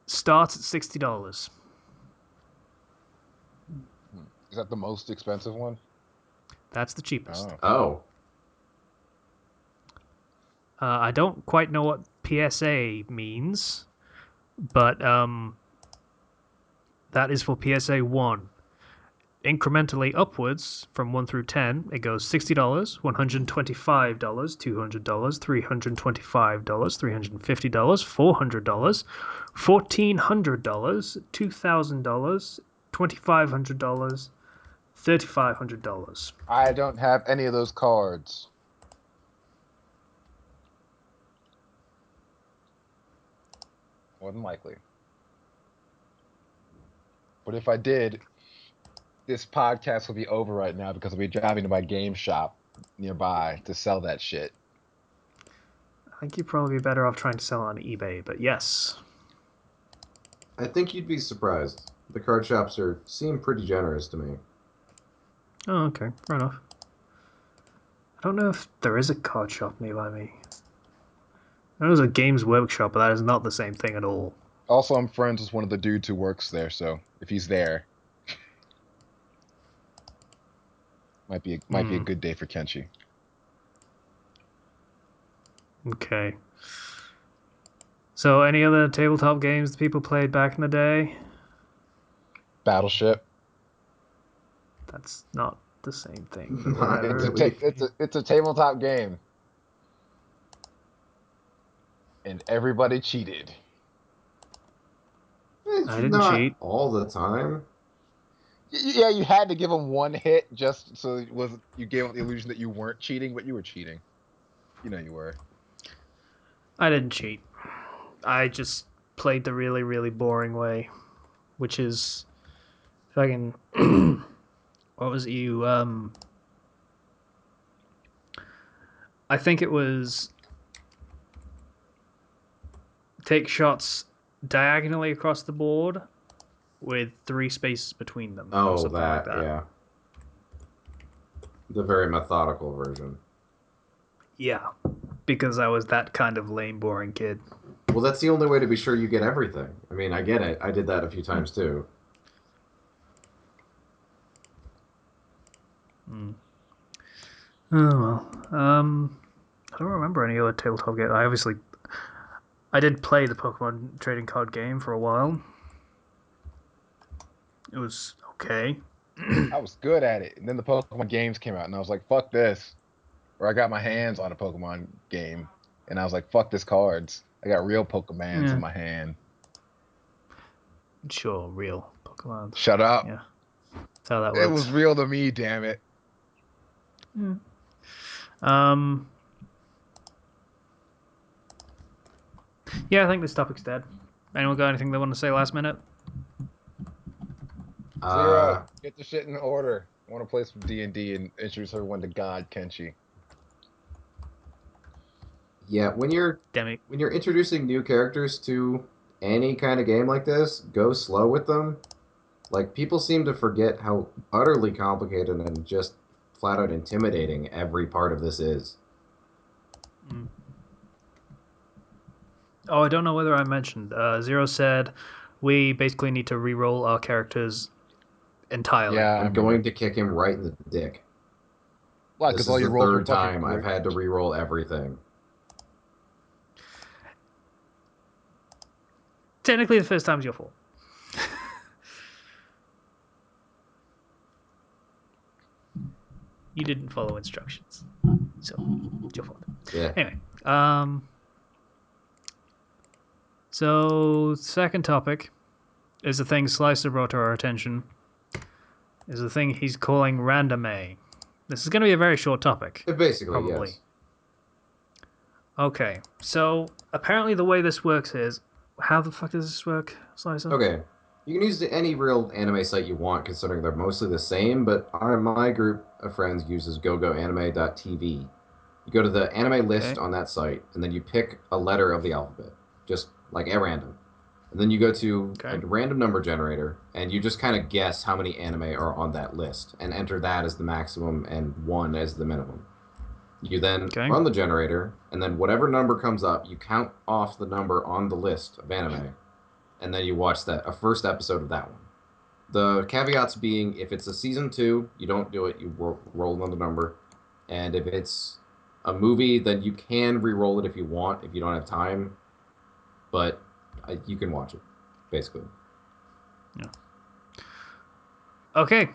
starts at $60. Is that the most expensive one? That's the cheapest. Oh. Oh, I don't quite know what PSA means, but that is for PSA 1. Incrementally upwards from 1 through 10, it goes $60, $125, $200, $325, $350, $400, $1,400, $2,000, $2,500, $3,500. I don't have any of those cards. More than likely. But if I did, this podcast will be over right now because I'll be driving to my game shop nearby to sell that shit. I think you'd probably be better off trying to sell on eBay, but yes. I think you'd be surprised. The card shops seem pretty generous to me. Oh, okay, fair enough. I don't know if there is a card shop nearby me. There was a Games Workshop, but that is not the same thing at all. Also, I'm friends with one of the dudes who works there, so if he's there, might be a good day for Kenshi. Okay. So, any other tabletop games that people played back in the day? Battleship. That's not the same thing, but Not whatever. really. It's a tabletop game, and everybody cheated. It's I didn't not cheat. all the time. Yeah, you had to give them one hit just so it was you gave them the illusion that you weren't cheating, but you were cheating. You know you were. I didn't cheat. I just played the really, really boring way, which is fucking. What was it, you? I think it was take shots diagonally across the board with 3 spaces between them, or Oh, something like that. yeah. The very methodical version. Yeah, because I was that kind of lame, boring kid. Well, that's the only way to be sure you get everything. I mean, I get it. I did that a few times too. Mm. Oh well. I don't remember any other tabletop game. I did play the Pokemon trading card game for a while. It was okay. I was good at it, and then the Pokemon games came out, and I was like, "Fuck this!" Or I got my hands on a Pokemon game, and I was like, "Fuck this cards." I got real Pokemans in Yeah, my hand. sure, real Pokemon. Shut up! Yeah, that's how that It was works. real to me, damn it. Yeah. Um. Yeah, I think this topic's dead. Anyone got anything they want to say last minute? Uh, Zero, get the shit in order. I want to play some D&D and introduce everyone to God Kenshi. yeah. Demi. When you're introducing new characters to any kind of game like this, go slow with them. Like people seem to forget how utterly complicated and just flat out intimidating every part of this is. Mm. Oh, I don't know whether I mentioned. Zero said we basically need to re-roll our characters entirely. Yeah, I I'm going remember. to kick him right in the dick. Why? This Because all is the your rolls were third fucking time I've great. had to re-roll everything. Technically, the first time's your fault. You didn't follow instructions, so it's your fault. Yeah. Anyway, so second topic is the thing Slicer brought to our attention. Is the thing he's calling randomé. This is going to be a very short topic, Basically, probably. yes. Okay, so apparently the way this works is, how the fuck does this work, Slicer? Okay. You can use any real anime site you want, considering they're mostly the same, but my group of friends uses gogoanime.tv. You go to the anime list Okay. on that site, and then you pick a letter of the alphabet, just like at random. And then you go to a Okay. random number generator, and you just kind of guess how many anime are on that list, and enter that as the maximum and 1 as the minimum. You then Okay. run the generator, and then whatever number comes up, you count off the number on the list of anime, and then you watch a first episode of that one. The caveats being, if it's a season 2, you don't do it. You roll another number, and if it's a movie, then you can re-roll it if you want, if you don't have time, but you can watch it, basically. Yeah. Okay.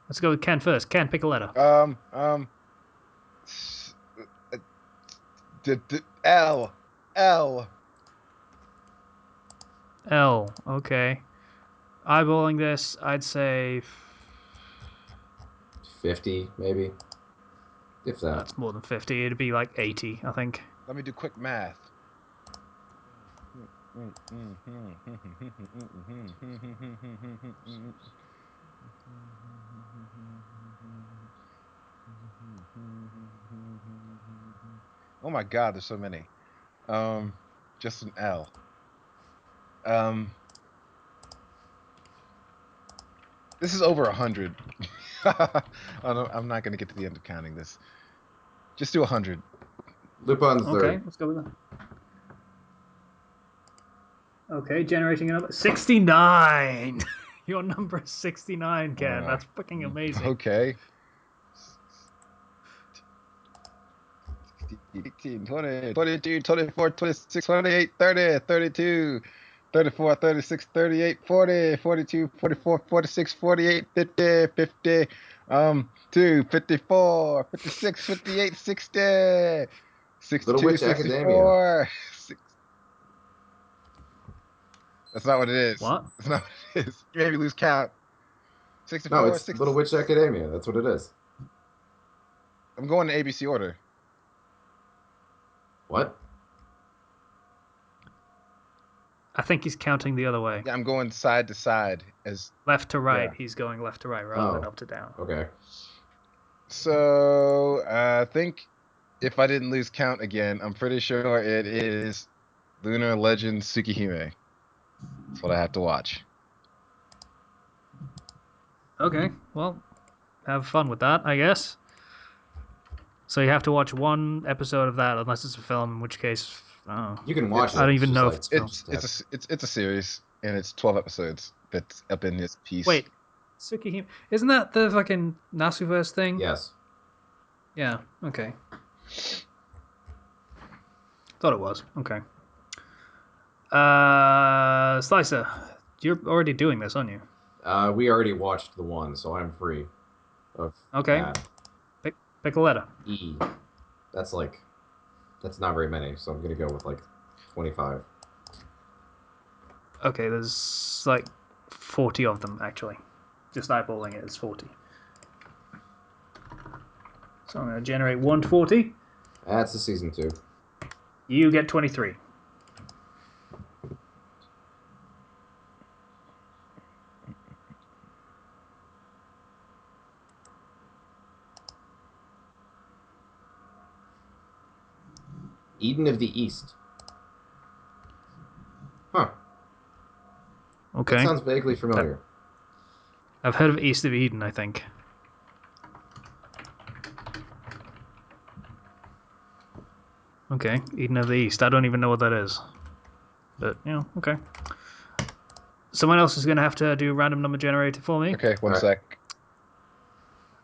Let's go with Ken first. Ken, pick a letter. S- uh, L, L. L. Okay. Eyeballing this, I'd say 50, maybe, if that. that's more than 50. It'd be like 80, I think. Let me do quick math. Oh my God, there's so many. Just an L. Um, this is over 100. I'm not gonna get to the end of counting this. Just do 100. Lupin the Okay, Third. let's go with that. Okay, generating another 69. Your number is 69, Ken. That's fucking amazing. Okay. 18, 20, 22, 24, 26, 28, 30, 32, 34, 36, 38, 40, 42, 44, 46, 48, 50, 50, 2, 54, 56, 58, 60, Little 62, Witch Academia. 64. That's not what it is. What? That's not what it is. You made me lose count. No, 64, it's 60. Little Witch Academia. That's what it is. I'm going in ABC order. What? I think he's counting the other way. Yeah, I'm going side to side as Left to right. Yeah. He's going left to right rather than Oh. up to down. Okay. So I think if I didn't lose count again, I'm pretty sure it is Lunar Legend Tsukihime. That's what I have to watch. Okay, well, have fun with that, I guess. So you have to watch one episode of that, unless it's a film, in which case, oh, You can watch it. I don't even just know like, if it's film. It's a series and it's 12 episodes. That's up in this piece. Wait, Tsukihime, isn't that the fucking Nasuverse thing? Yes. Yeah. Okay. Thought it was. Okay. Slicer, you're already doing this, aren't you? We already watched the one, so I'm free of Okay. that. Pick a letter. E. That's not very many, so I'm gonna go with like 25. Okay, there's like 40 of them actually. Just eyeballing it, it's 40. So I'm going to generate 140. That's the season 2. You get 23. Eden of the East. Huh. Okay. That sounds vaguely familiar. I've heard of East of Eden, I think. Okay, Eden of the East. I don't even know what that is. But, okay. Someone else is going to have to do random number generator for me. Okay, one Alright. sec.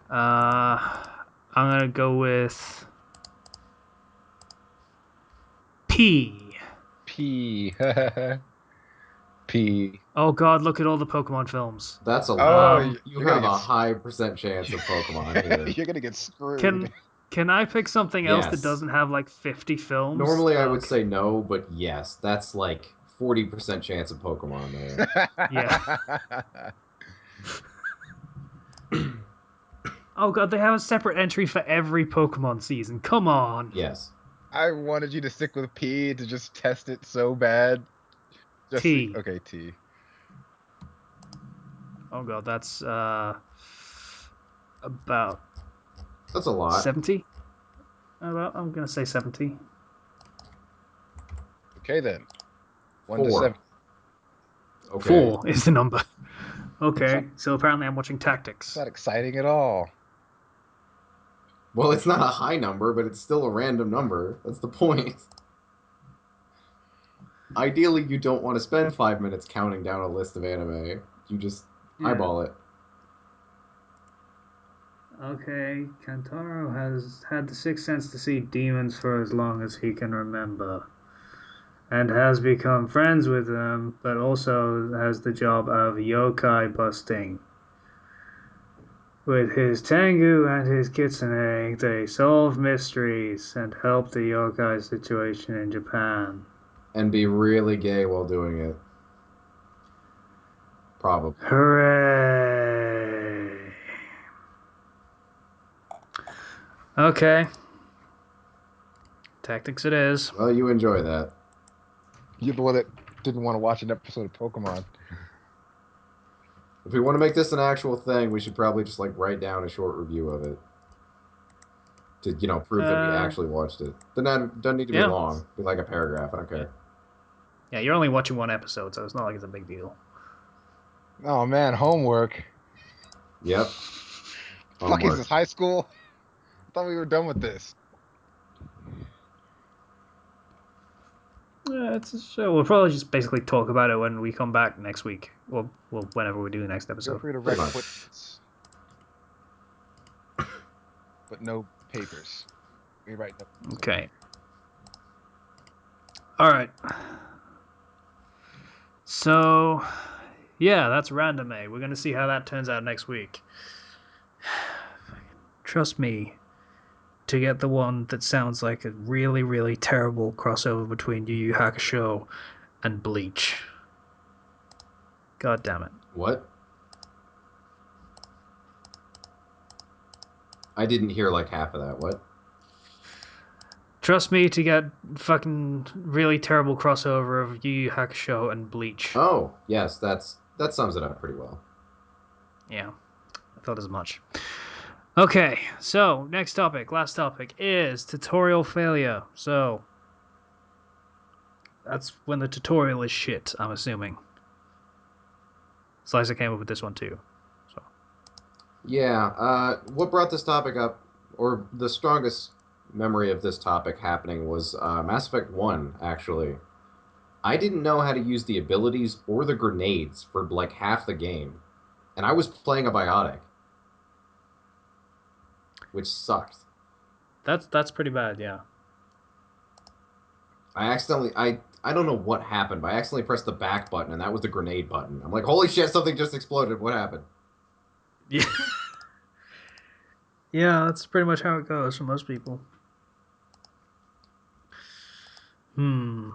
I'm going to go with P. P. P. Oh god, look at all the Pokemon films. That's a Oh, lot. You you're have gonna a get high % chance of Pokemon here. you're gonna get screwed. Can I pick something else that Yes. doesn't have like 50 films? Normally I would say no, but yes, that's like 40% chance of Pokemon there. Yeah. Oh god, they have a separate entry for every Pokemon season. Come on. Yes. I wanted you to stick with P to just test it so bad. Just T. Okay, T. Oh god, that's about That's a lot. 70. I'm gonna say 70. Okay then. 1 to 4. 7. Okay. 4 is the number. Okay, so apparently I'm watching It's Tactics. not exciting at all. Well, it's not a high number, but it's still a random number. That's the point. Ideally, you don't want to spend 5 minutes counting down a list of anime. You just eyeball it. Okay, Kantaro has had the sixth sense to see demons for as long as he can remember, and has become friends with them, but also has the job of yokai busting. With his Tengu and his Kitsune, they solve mysteries and help the yokai situation in Japan. And be really gay while doing it. Probably. Hooray! Okay. Tactics it is. Well, you enjoy that. You're the one that didn't want to watch an episode of Pokemon. If we want to make this an actual thing, we should probably just like write down a short review of it to prove that we actually watched it. Doesn't need to be long. Be like a paragraph. I don't care. Yeah, you're only watching one episode, so it's not like it's a big deal. Oh man, homework. Yep. Fuck, is this high school? I thought we were done with this. Yeah, so we'll probably just basically talk about it when we come back next week. Well, whenever we do the next Feel episode. free to Pretty write much. footnotes. But no papers. We write no. Okay. All right. So, yeah, that's randomé. We're gonna see how that turns out next week. Trust me, to get the one that sounds like a really, really terrible crossover between Yu Yu Hakusho and Bleach. God damn it. What? I didn't hear like half of that. What? Trust me to get fucking really terrible crossover of Yu Yu Hakusho and Bleach. Oh, yes, that sums it up pretty well. Yeah, I thought as much. Okay, so next topic, last topic is tutorial failure. So that's when the tutorial is shit, I'm assuming. Slicer came up with this one too. So Yeah, what brought this topic up, or the strongest memory of this topic happening was Mass Effect 1, actually. I didn't know how to use the abilities or the grenades for like half the game, and I was playing a biotic, which sucked. that's pretty bad, yeah. I don't know what happened, but I accidentally pressed the back button, and that was the grenade button. I'm like, holy shit, something just exploded. What happened? Yeah. Yeah, that's pretty much how it goes for most people. Hmm.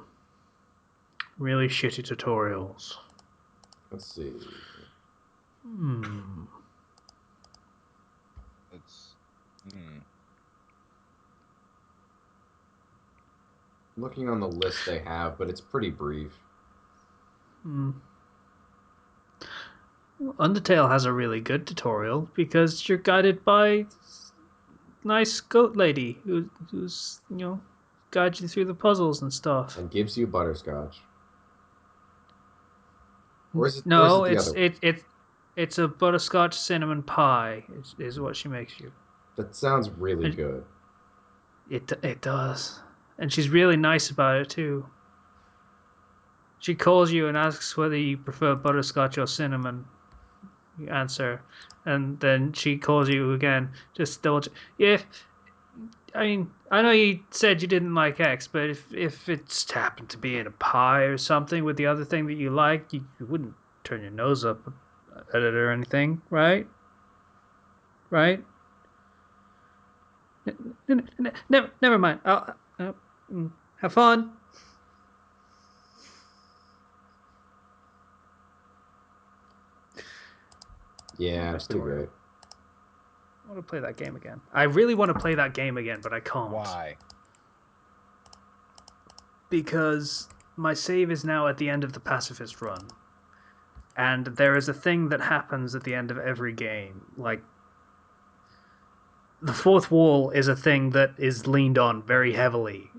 Really shitty tutorials. Let's see. Hmm. It's. Hmm. Looking on the list they have, but it's pretty brief. Hmm. Undertale has a really good tutorial because you're guided by nice goat lady who's guides you through the puzzles and stuff. And gives you butterscotch. Or is No, it the other one? it's a butterscotch cinnamon pie is what she makes you. That sounds really And good. it does, and she's really nice about it too. She calls you and asks whether you prefer butterscotch or cinnamon. You answer, and then she calls you again. Just double check. Yeah, I mean, I know you said you didn't like X, but if it's happened to be in a pie or something with the other thing that you like, you wouldn't turn your nose up at it or anything, right? Right? Never mind. Have fun. Yeah, Nice pretty tutorial. great. I want to play that game again. I really want to play that game again, but I can't. Why? Because my save is now at the end of the pacifist run. And there is a thing that happens at the end of every game. Like, the fourth wall is a thing that is leaned on very heavily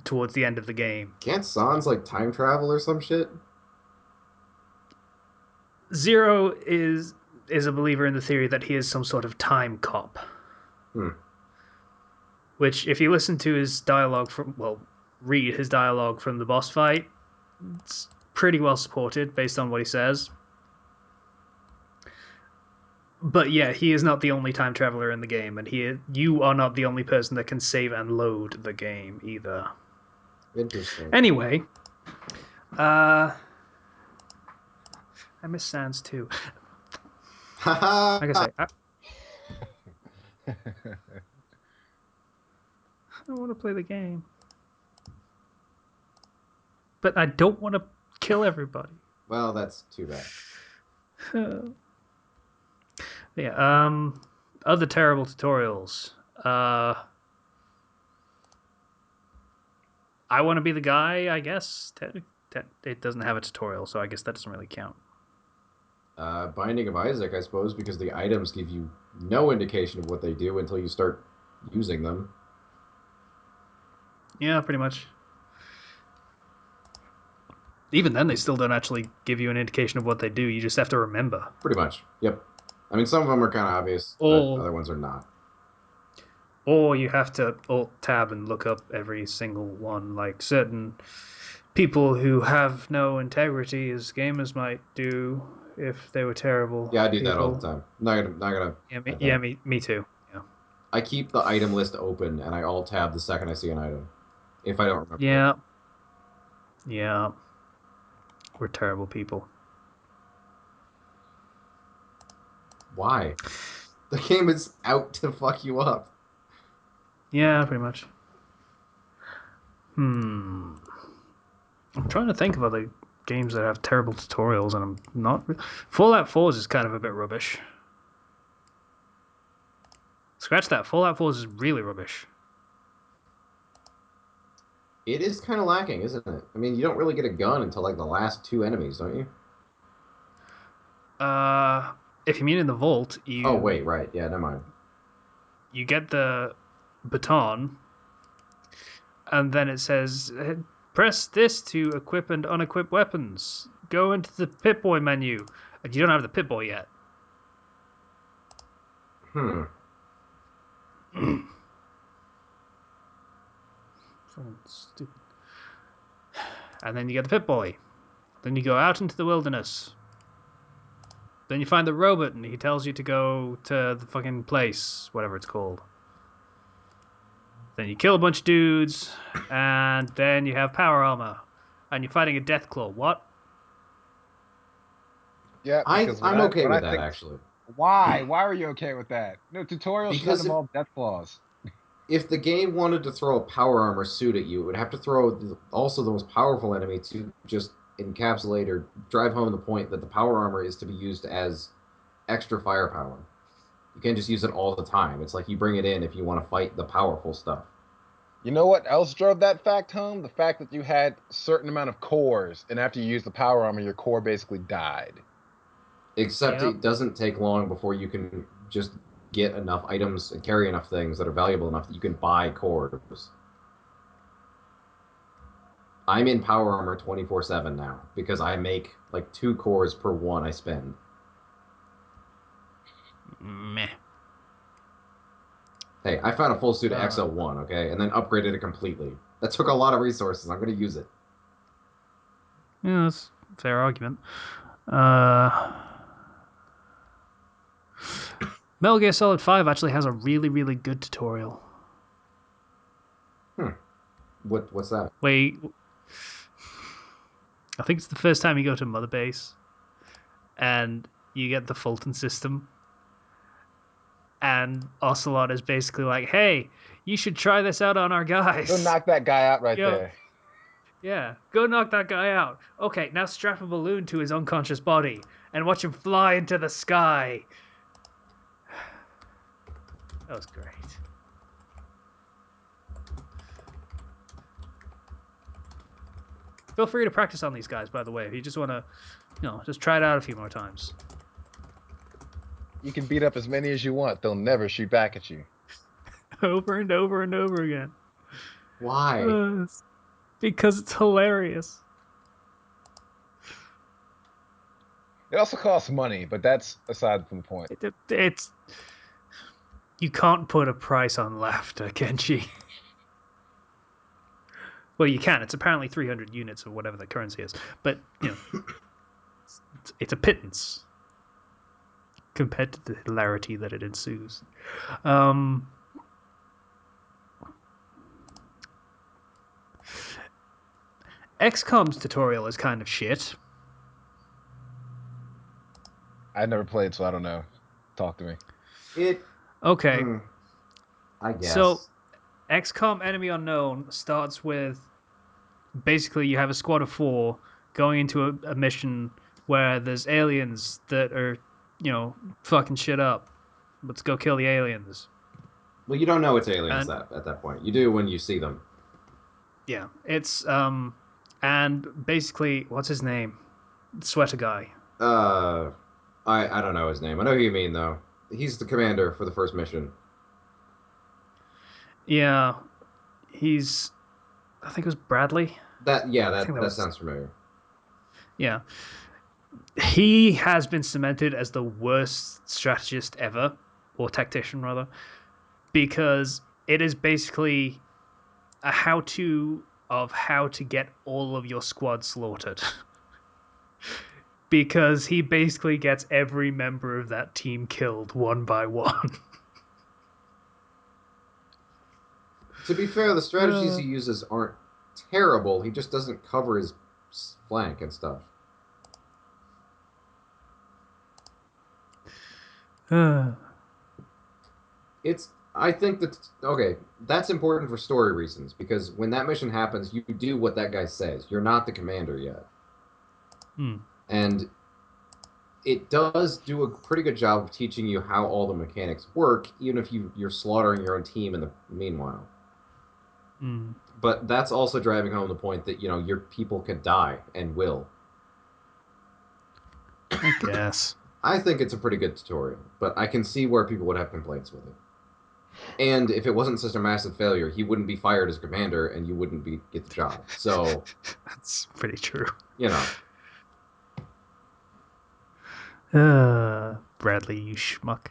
towards the end of the game. Can't Sans like time travel or some shit? Zero is a believer in the theory that he is some sort of time cop. Hmm. Which, if you listen to his dialogue read his dialogue from the boss fight, it's pretty well supported based on what he says. But yeah, he is not the only time traveler in the game, and you are not the only person that can save and load the game either. Interesting. Anyway, I miss Sans too. Like I say, I want to play the game, but I don't want to kill everybody. Well, that's too bad. Yeah. Other terrible tutorials. I want to be the guy. I guess it doesn't have a tutorial, so I guess that doesn't really count. Binding of Isaac, I suppose, because the items give you no indication of what they do until you start using them. Yeah, pretty much. Even then, they still don't actually give you an indication of what they do. You just have to remember. Pretty much. Yep. I mean, some of them are kind of obvious, but other ones are not. Or you have to Alt-Tab and look up every single one, like certain people who have no integrity as gamers might do if they were terrible. Yeah, I do people. that all the time. Not gonna. Me too. Yeah. I keep the item list open and I Alt-Tab the second I see an item, if I don't remember. Yeah. Yeah. We're terrible people. Why? The game is out to fuck you up. Yeah, pretty much. I'm trying to think of other games that have terrible tutorials, and I'm not. Fallout 4 is kind of a bit rubbish. Scratch that. Fallout 4 is really rubbish. It is kind of lacking, isn't it? I mean, you don't really get a gun until like the last two enemies, don't you? If you mean in the vault, Oh wait, right. Yeah, never mind. you get the baton, and then it says press this to equip and unequip weapons. Go into the Pip-Boy menu, and you don't have the Pip-Boy yet. Hmm. Fucking stupid. And then you get the Pip-Boy. Then you go out into the wilderness. Then you find the robot, and he tells you to go to the fucking place, whatever it's called. Then you kill a bunch of dudes, and then you have power armor, and you're fighting a Deathclaw. What? Yeah, because I'm okay when I with that think, actually. why are you okay with that? No, tutorials should not Because involve death claws. if the game wanted to throw a power armor suit at you, it would have to throw also the most powerful enemy to just encapsulate or drive home the point that the power armor is to be used as extra firepower. You can't just use it all the time. It's like you bring it in if you want to fight the powerful stuff. You know what else drove that fact home? The fact that you had a certain amount of cores, and after you used the power armor, your core basically died. Except Yep. it doesn't take long before you can just get enough items and carry enough things that are valuable enough that you can buy cores. I'm in power armor 24/7 now because I make like 2 cores per one I spend. Meh. Hey, I found a full suit of Uh, XL1, okay, and then upgraded it completely. That took a lot of resources. I'm going to use it. yeah, that's a fair argument. Uh, Metal Gear Solid 5 actually has a really, really good tutorial. Hmm. What's that? Wait, I think it's the first time you go to Mother Base and you get the Fulton system, and Ocelot is basically like, "Hey, you should try this out on our Go guys." knock that guy out right Yo, there. yeah, go knock that guy out. Okay, now strap a balloon to his unconscious body and watch him fly into the sky. That was great. Feel free to practice on these guys, by the way, if you just want to, just try it out a few more times. You can beat up as many as you want. They'll never shoot back at you. Over and over and over again. Why? Because it's hilarious. It also costs money, but that's aside from the point. It's you can't put a price on laughter, Kenshi. Well, you can. It's apparently 300 units or whatever the currency is, but it's a pittance compared to the hilarity that it ensues. XCOM's tutorial is kind of shit. I never played, so I don't know. Talk to me. It. Okay, Hmm, I so guess. XCOM Enemy Unknown starts with basically you have a squad of 4 going into a mission where there's aliens that are, fucking shit up. Let's go kill the aliens. Well, you don't know it's aliens And that at that point. You do when you see them. yeah, it's and basically what's his name? Sweater guy. Uh, I don't know his name. I know who you mean though. He's the commander for the first mission. Yeah, he's I think it was Bradley. I think that That was sounds familiar. yeah. He has been cemented as the worst strategist ever, or tactician rather, because it is basically a how-to of how to get all of your squad slaughtered. Because he basically gets every member of that team killed one by one. To be fair, the strategies he uses aren't terrible. He just doesn't cover his flank and stuff. I think that okay, that's important for story reasons because when that mission happens, you do what that guy says. You're not the commander yet, and it does do a pretty good job of teaching you how all the mechanics work, even if you're slaughtering your own team in the meanwhile. But that's also driving home the point that your people could die and will. I guess. I think it's a pretty good tutorial, but I can see where people would have complaints with it. And if it wasn't such a massive failure, he wouldn't be fired as commander, and you wouldn't get the job. So that's pretty true. Bradley, you schmuck.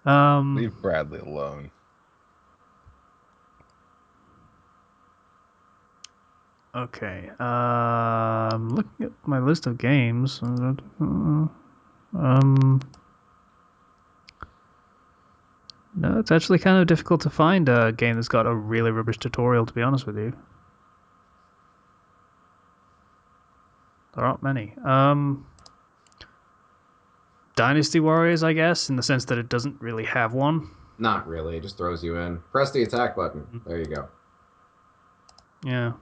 Leave Bradley alone. Okay. Looking at my list of games. No, it's actually kind of difficult to find a game that's got a really rubbish tutorial, to be honest with you. There aren't many. Dynasty Warriors, I guess, in the sense that it doesn't really have one. Not really. It just throws you in. Press the attack button. There you go. Yeah.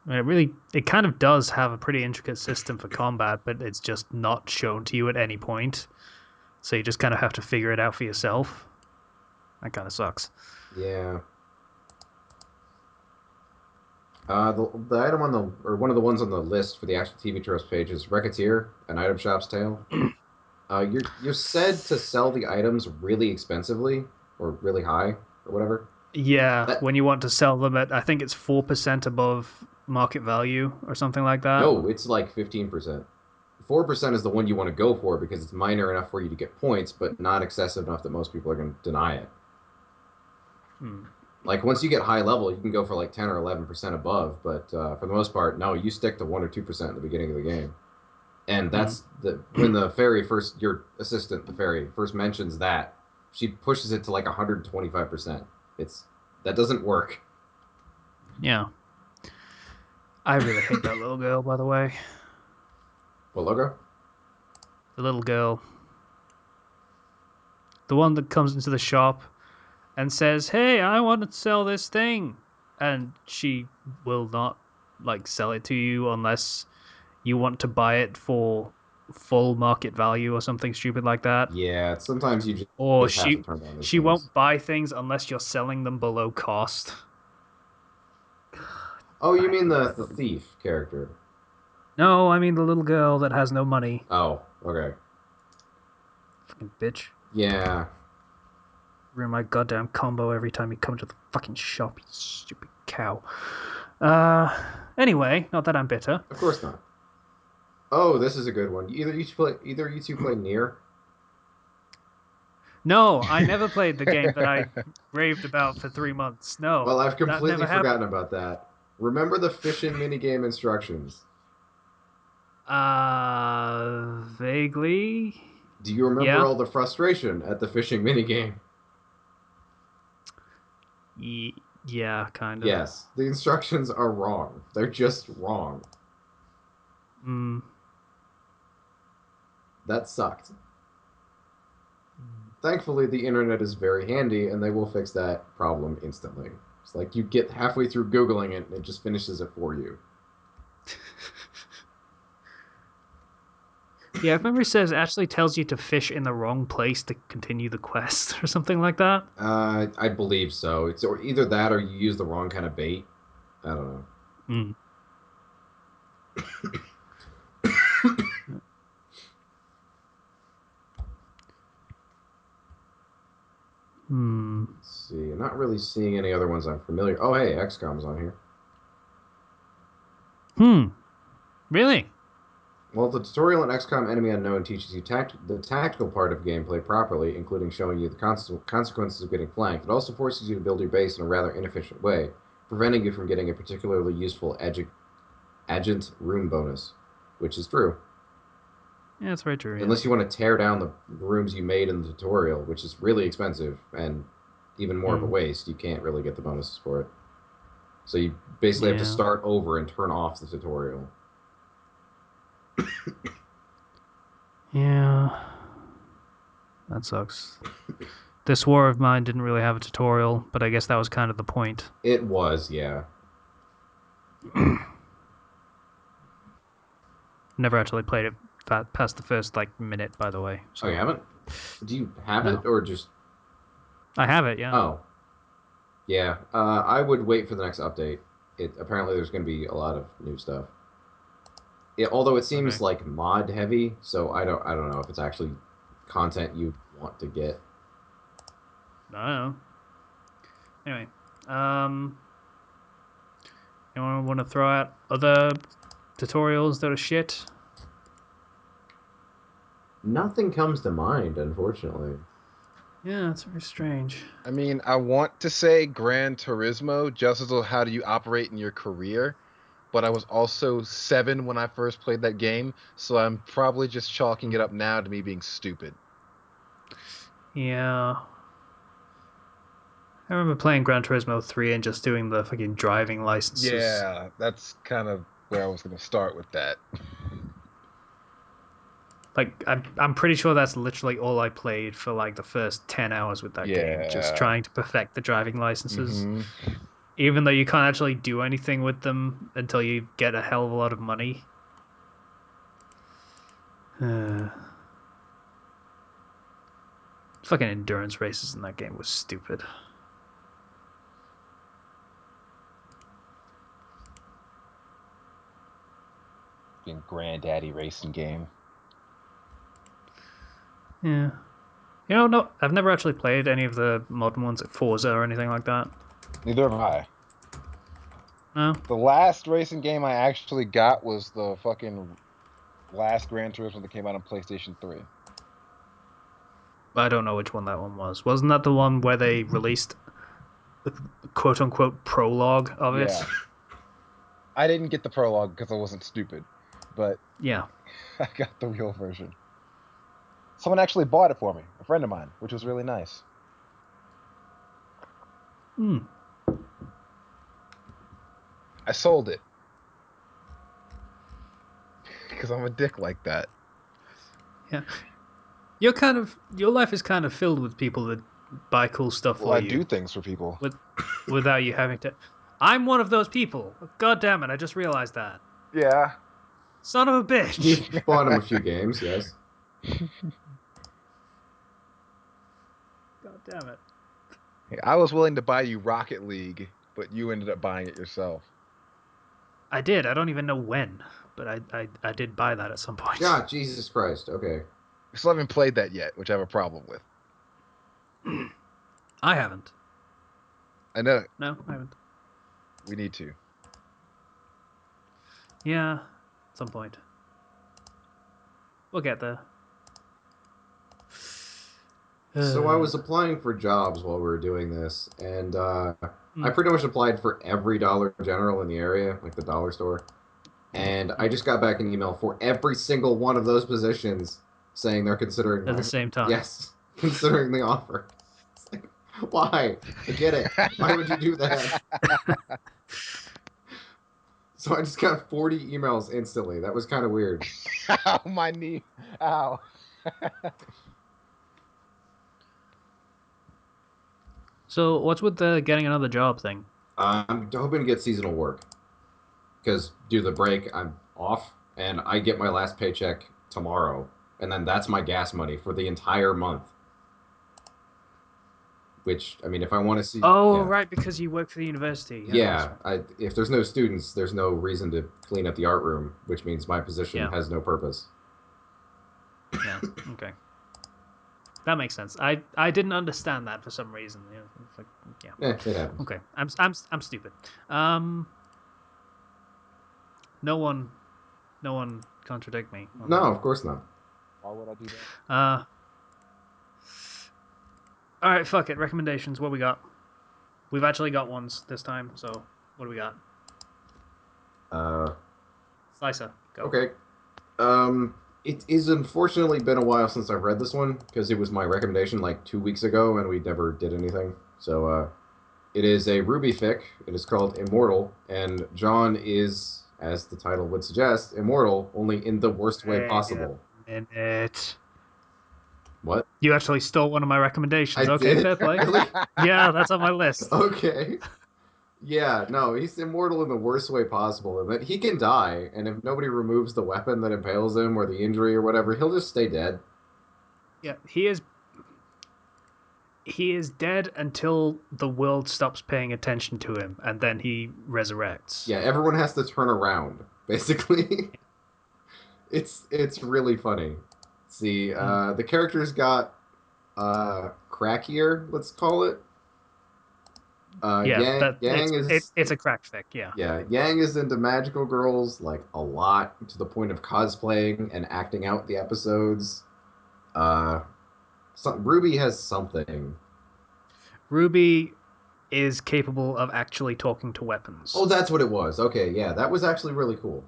I mean, it kind of does have a pretty intricate system for combat, but it's just not shown to you at any point. So you just kind of have to figure it out for yourself. That kind of sucks. Yeah. The item or one of the ones on the list for the actual TV Tropes page is Recketeer, an item shop's tale. You're said to sell the items really expensively or really high or whatever. Yeah, when you want to sell them at, I think it's 4% above market value or something like that. No, it's like 15%. 4% is the one you want to go for because it's minor enough for you to get points, but not excessive enough that most people are going to deny it. Like once you get high level, you can go for like 10 or 11% above, but for the most part, no, you stick to 1 or 2% at the beginning of the game. And that's when the fairy your assistant, the fairy, first mentions that, she pushes it to like 125%. That doesn't work. Yeah. I really hate that little girl, by the way. What logo? The little girl. The one that comes into the shop and says, "Hey, I want to sell this thing." And she will not sell it to you unless you want to buy it for full market value or something stupid like that. Yeah, sometimes you or just have to turn down these she things. won't buy things unless you're selling them below cost. Oh, you mean the thief character? No, I mean the little girl that has no money. Oh, okay. Fucking bitch. Yeah. Ruin my goddamn combo every time you come to the fucking shop, you stupid cow. Anyway, not that I'm bitter. Of course not. Oh, this is a good one. Either you two play Nier. No, I never played the game that I raved about for 3 months. No. Well, I've completely forgotten forgotten about that. Remember the fishing minigame instructions? Vaguely. Do you remember all the frustration at the fishing minigame? Yeah, kind of. Yes, the instructions are wrong. They're just wrong. That sucked. Thankfully, the internet is very handy, and they will fix that problem instantly. It's like you get halfway through Googling it, and it just finishes it for you. Yeah, if memory serves, it actually tells you to fish in the wrong place to continue the quest or something like that. I believe so. It's or either that or you use the wrong kind of bait. I don't know. Let's see. I'm not really seeing any other ones I'm familiar. Oh, hey, XCOM's on here. Really? Well, the tutorial in XCOM Enemy Unknown teaches you the tactical part of gameplay properly, including showing you the consequences of getting flanked. It also forces you to build your base in a rather inefficient way, preventing you from getting a particularly useful agent room bonus, which is true. Yeah, that's very true. Unless you want to tear down the rooms you made in the tutorial, which is really expensive and even more of a waste, you can't really get the bonuses for it. So you basically have to start over and turn off the tutorial. Yeah. That sucks. This war of mine didn't really have a tutorial, but I guess that was kind of the point. It was, yeah. Never actually played it past the first minute, by the way. So Oh, you haven't? Do you have no. it or just? I have it, yeah. Oh, yeah. I would wait for the next update. Apparently there's going to be a lot of new stuff. Although it seems Okay. like mod heavy, so I don't know if it's actually content you want to get. I don't know. Anyway, um, anyone want to throw out other tutorials that are shit? Nothing comes to mind, unfortunately. Yeah, it's very strange. I mean, I want to say Gran Turismo, just as to how do you operate in your career, but I was also 7 when I first played that game, so I'm probably just chalking it up now to me being stupid. Yeah. I remember playing Gran Turismo 3 and just doing the fucking driving licenses. Yeah, that's kind of where I was going to start with that. I'm pretty sure that's literally all I played for the first 10 hours with that game, just Yeah. trying to perfect the driving licenses. Hmm. Even though you can't actually do anything with them until you get a hell of a lot of money. Fucking endurance races in that game was stupid. Granddaddy racing game. Yeah. No, I've never actually played any of the modern ones, like Forza or anything like that. Neither have I. No? The last racing game I actually got was the fucking last Gran Turismo that came out on PlayStation 3. I don't know which one that one was. Wasn't that the one where they released the quote unquote prologue of it? Yeah. I didn't get the prologue because I wasn't stupid, but Yeah. I got the real version. Someone actually bought it for me, a friend of mine, which was really nice. Hmm. I sold it because I'm a dick like that. Yeah. Your life is kind of filled with people that buy cool stuff Well, for I you do things for people. with without you having to. I'm one of those people. God damn it! I just realized that. Yeah. Son of a bitch. You've bought him a few games, yes. God damn it. I was willing to buy you Rocket League, but you ended up buying it yourself. I did. I don't even know when, but I did buy that at some point. God, Jesus Christ. Okay. I still haven't played that yet, which I have a problem with. I haven't. I know No, I haven't. we need to. Yeah, at some point. We'll get there. So I was applying for jobs while we were doing this, and I Mm, pretty much applied for every Dollar General in the area, like the dollar store. And I just got back an email for every single one of those positions saying they're considering at the my same time. yes, considering the offer. It's like, why? I get it. Why would you do that? So I just got 40 emails instantly. That was kind of weird. Ow, my knee. Ow. So what's with the getting another job thing? I'm hoping to get seasonal work because due to the break, I'm off and I get my last paycheck tomorrow, and then that's my gas money for the entire month. Which I mean, if I want to see, Oh, yeah, right, because you work for the university. Yeah, that's yeah. right. If there's no students, there's no reason to clean up the art room, which means my position Yeah, has no purpose. yeah. Okay, that makes sense. I didn't understand that for some reason. Yeah, it's like, yeah. It happens. Okay, I'm stupid. Um, no one no one contradict me on No, that. of course not. Why would I do that? Uh, all right, fuck it. Recommendations. What we got? We've actually got ones this time. So what do we got? Uh, Slicer, go. okay. It is unfortunately been a while since I've read this one because it was my recommendation like 2 weeks ago and we never did anything. So it is a Ruby fic. It is called Immortal, and John is, as the title would suggest, immortal only in the worst way Wait a possible. minute. What? You actually stole one of my recommendations. I Okay, did? fair play. Really? Yeah, that's on my list. Okay. Yeah, no, he's immortal in the worst way possible, and that he can die, and if nobody removes the weapon that impales him or the injury or whatever, he'll just stay dead. Yeah, he is dead until the world stops paying attention to him, and then he resurrects. Yeah, everyone has to turn around, basically. It's really funny. See, the characters got crackier, let's call it. Yeah, that Yang is it's a crack fic. Yeah. yeah, Yang is into magical girls like a lot to the point of cosplaying and acting out the episodes. Uh, Ruby has something. Ruby is capable of actually talking to weapons. Oh, that's what it was. Okay, yeah, that was actually really cool.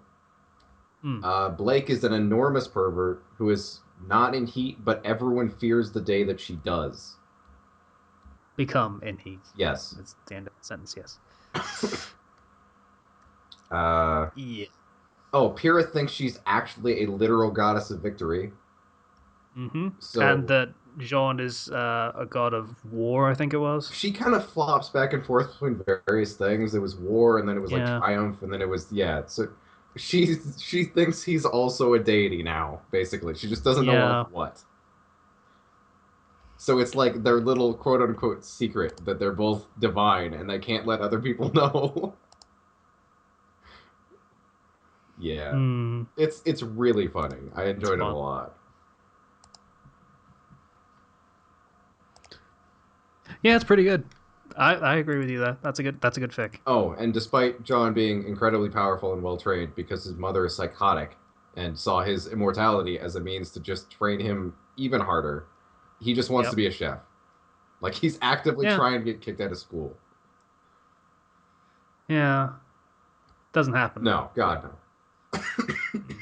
Hmm. Blake is an enormous pervert who is not in heat, but everyone fears the day that she does. Become in heat. Yes. That's the end of the sentence. Yes. Uh, Yeah. oh, Pyrrha thinks she's actually a literal goddess of victory. Mm-hmm. So And that Jean is a god of war. I think it was. she kind of flops back and forth between various things. It was war, and then it was like Yeah. triumph, and then it was yeah. So she thinks he's also a deity now. Basically, she just doesn't know Yeah. of what. So it's like their little quote unquote secret that they're both divine, and they can't let other people know. Yeah, Hmm. it's really funny. I It's enjoyed it a fun. lot. Yeah, it's pretty good. I agree with you there. That's a good fic. Oh, and despite John being incredibly powerful and well trained, because his mother is psychotic and saw his immortality as a means to just train him even harder, he just wants to Yep. be a chef. Like he's actively Yeah. trying to get kicked out of school. Yeah. Doesn't happen though. No, God no. Mm.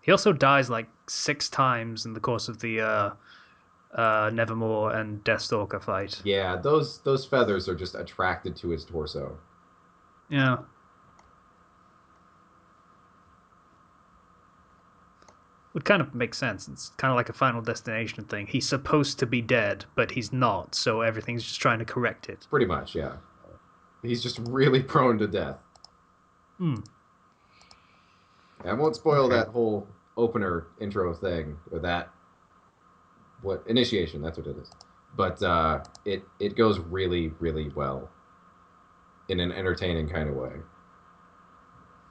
He also dies like 6 times in the course of the Nevermore and Deathstalker fight. Yeah, those feathers are just attracted to his torso. Yeah. Would kind of make sense. It's kind of like a Final Destination thing. He's supposed to be dead, but he's not, so everything's just trying to correct it. Pretty much, yeah. He's just really prone to death. Hmm. I won't spoil Okay. that whole opener intro thing or that what initiation. That's what it is. But it goes really really well in an entertaining kind of way.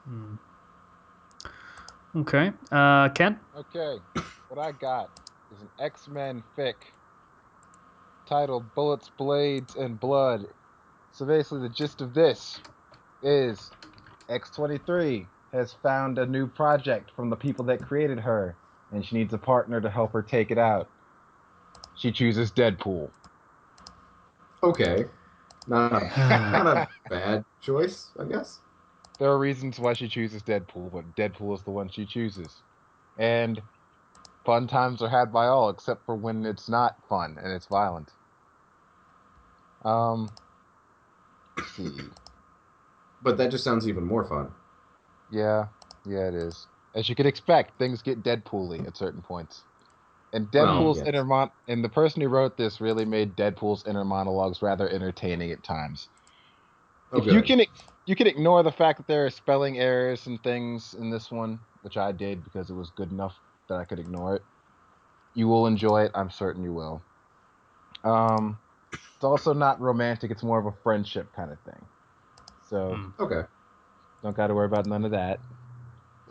Hmm. Okay. Ken? Okay, what I got is an X-Men fic titled Bullets, Blades, and Blood. So basically, the gist of this is X-23 has found a new project from the people that created her, and she needs a partner to help her take it out. She chooses Deadpool. Okay, not a bad choice, I guess. There are reasons why she chooses Deadpool, but Deadpool is the one she chooses. And fun times are had by all, except for when it's not fun and it's violent. Um, let's see. But that just sounds even more fun. Yeah, yeah, it is. As you could expect, things get Deadpool-y at certain points. And Well, Deadpool's yes. and the person who wrote this really made Deadpool's inner monologues rather entertaining at times. Oh, If you good. can you can ignore the fact that there are spelling errors and things in this one, which I did because it was good enough that I could ignore it. You will enjoy it. I'm certain you will. Um, it's also not romantic. It's more of a friendship kind of thing. So Hmm. Okay, don't got to worry about none of that.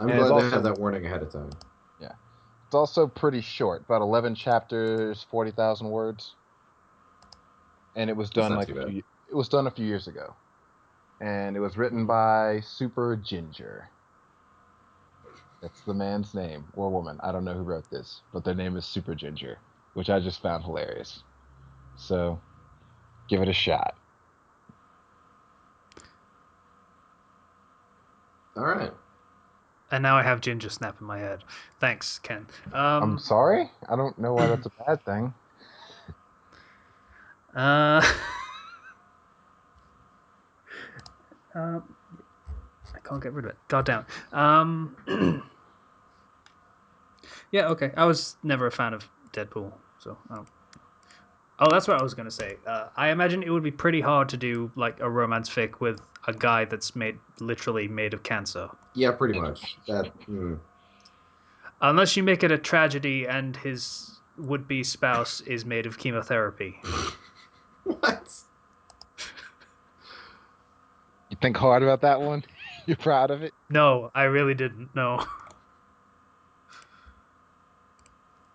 I'm And glad to have that warning ahead of time. yeah, it's also pretty short, about 11 chapters, 40,000 words, and it was That's done not like too bad. it was done a few years ago, and it was written by Super Ginger. That's the man's name or woman. I don't know who wrote this, but their name is Super Ginger, which I just found hilarious. So give it a shot. All right. And now I have Ginger Snap in my head. Thanks, Ken. I'm sorry. I don't know why that's a bad thing. Uh, uh, I can't get rid of it. God damn. Yeah, okay. I was never a fan of Deadpool. So, oh, that's what I was gonna say. I imagine it would be pretty hard to do like a romance fic with a guy that's literally made of cancer, Yeah, pretty much. unless you make it a tragedy and his would-be spouse is made of chemotherapy. What? You think hard about that one? You're proud of it? No, I really didn't. No.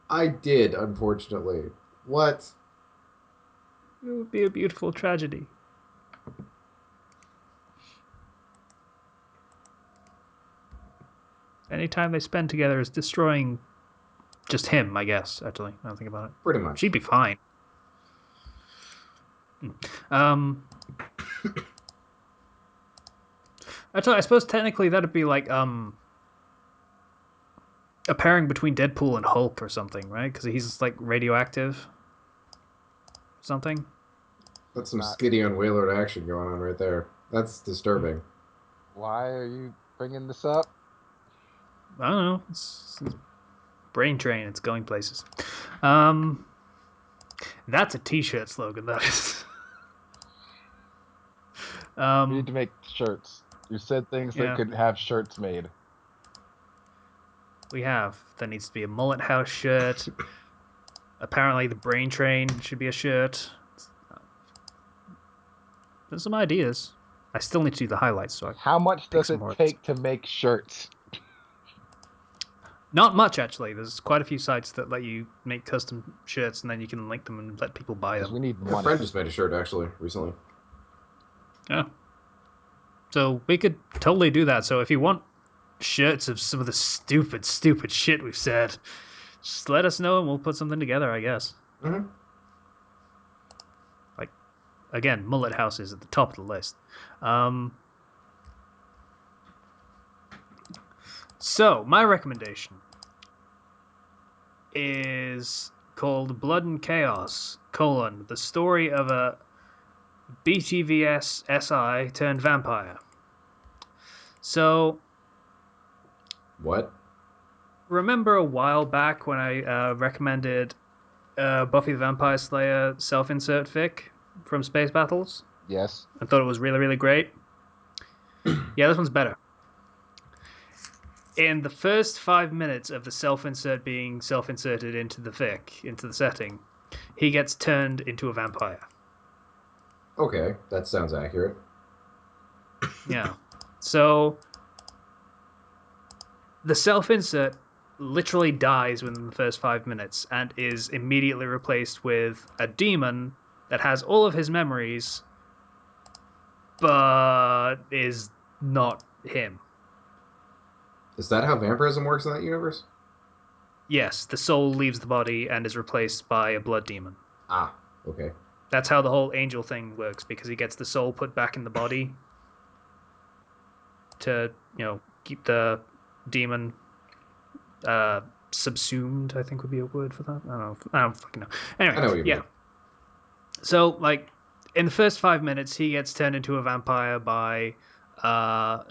I did, unfortunately. What? It would be a beautiful tragedy. Any time they spend together is destroying just him, I guess, actually. I don't think about it. Pretty much. She'd be fine. Actually, I suppose technically that'd be like a pairing between Deadpool and Hulk or something, right? Because he's like radioactive. Something. That's some Skiddy on Waylord action going on right there. That's disturbing. Why are you bringing this up? I don't know. It's brain train. It's going places. That's a T-shirt slogan. That is. We need to make shirts. You said things that Yeah. could have shirts made. We have. There needs to be a Mullet House shirt. Apparently, the Brain Train should be a shirt. There's some ideas. I still need to do the highlights. So How much does some it more. take to make shirts? Not much, actually. There's quite a few sites that let you make custom shirts, and then you can link them and let people buy Because them. we need My money. friend just made a shirt, actually, recently. Yeah. So we could totally do that. So if you want shirts of some of the stupid shit we've said, just let us know and we'll put something together, I guess. Mm-hmm. Like, again, Mullet House is at the top of the list. So, my recommendation is called Blood and Chaos, the story of a BTVS SI turned vampire. So, What? remember a while back when I recommended Buffy the Vampire Slayer self-insert fic from Space Battles? Yes. I thought it was really, really great. Yeah, this one's better. In the first 5 minutes of the self-insert being self-inserted into the fic, into the setting, he gets turned into a vampire. Okay, that sounds accurate. Yeah. So the self-insert literally dies within the first 5 minutes and is immediately replaced with a demon that has all of his memories, but is not him. Is that how vampirism works in that universe? Yes, the soul leaves the body and is replaced by a blood demon. Ah, okay. That's how the whole angel thing works, because he gets the soul put back in the body to, keep the demon subsumed, I think would be a word for that. I don't fucking know. Anyway, I know what you mean. So, like, in the first 5 minutes, he gets turned into a vampire by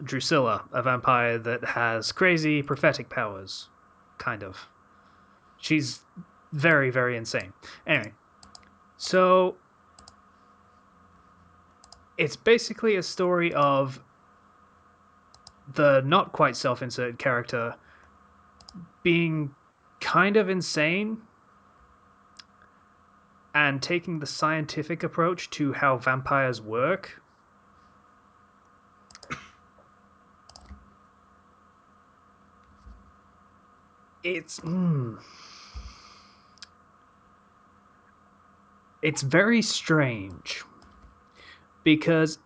Drusilla, a vampire that has crazy prophetic powers, kind of. She's very, very insane. Anyway, so it's basically a story of the not quite self-inserted character being kind of insane and taking the scientific approach to how vampires work. It's very strange because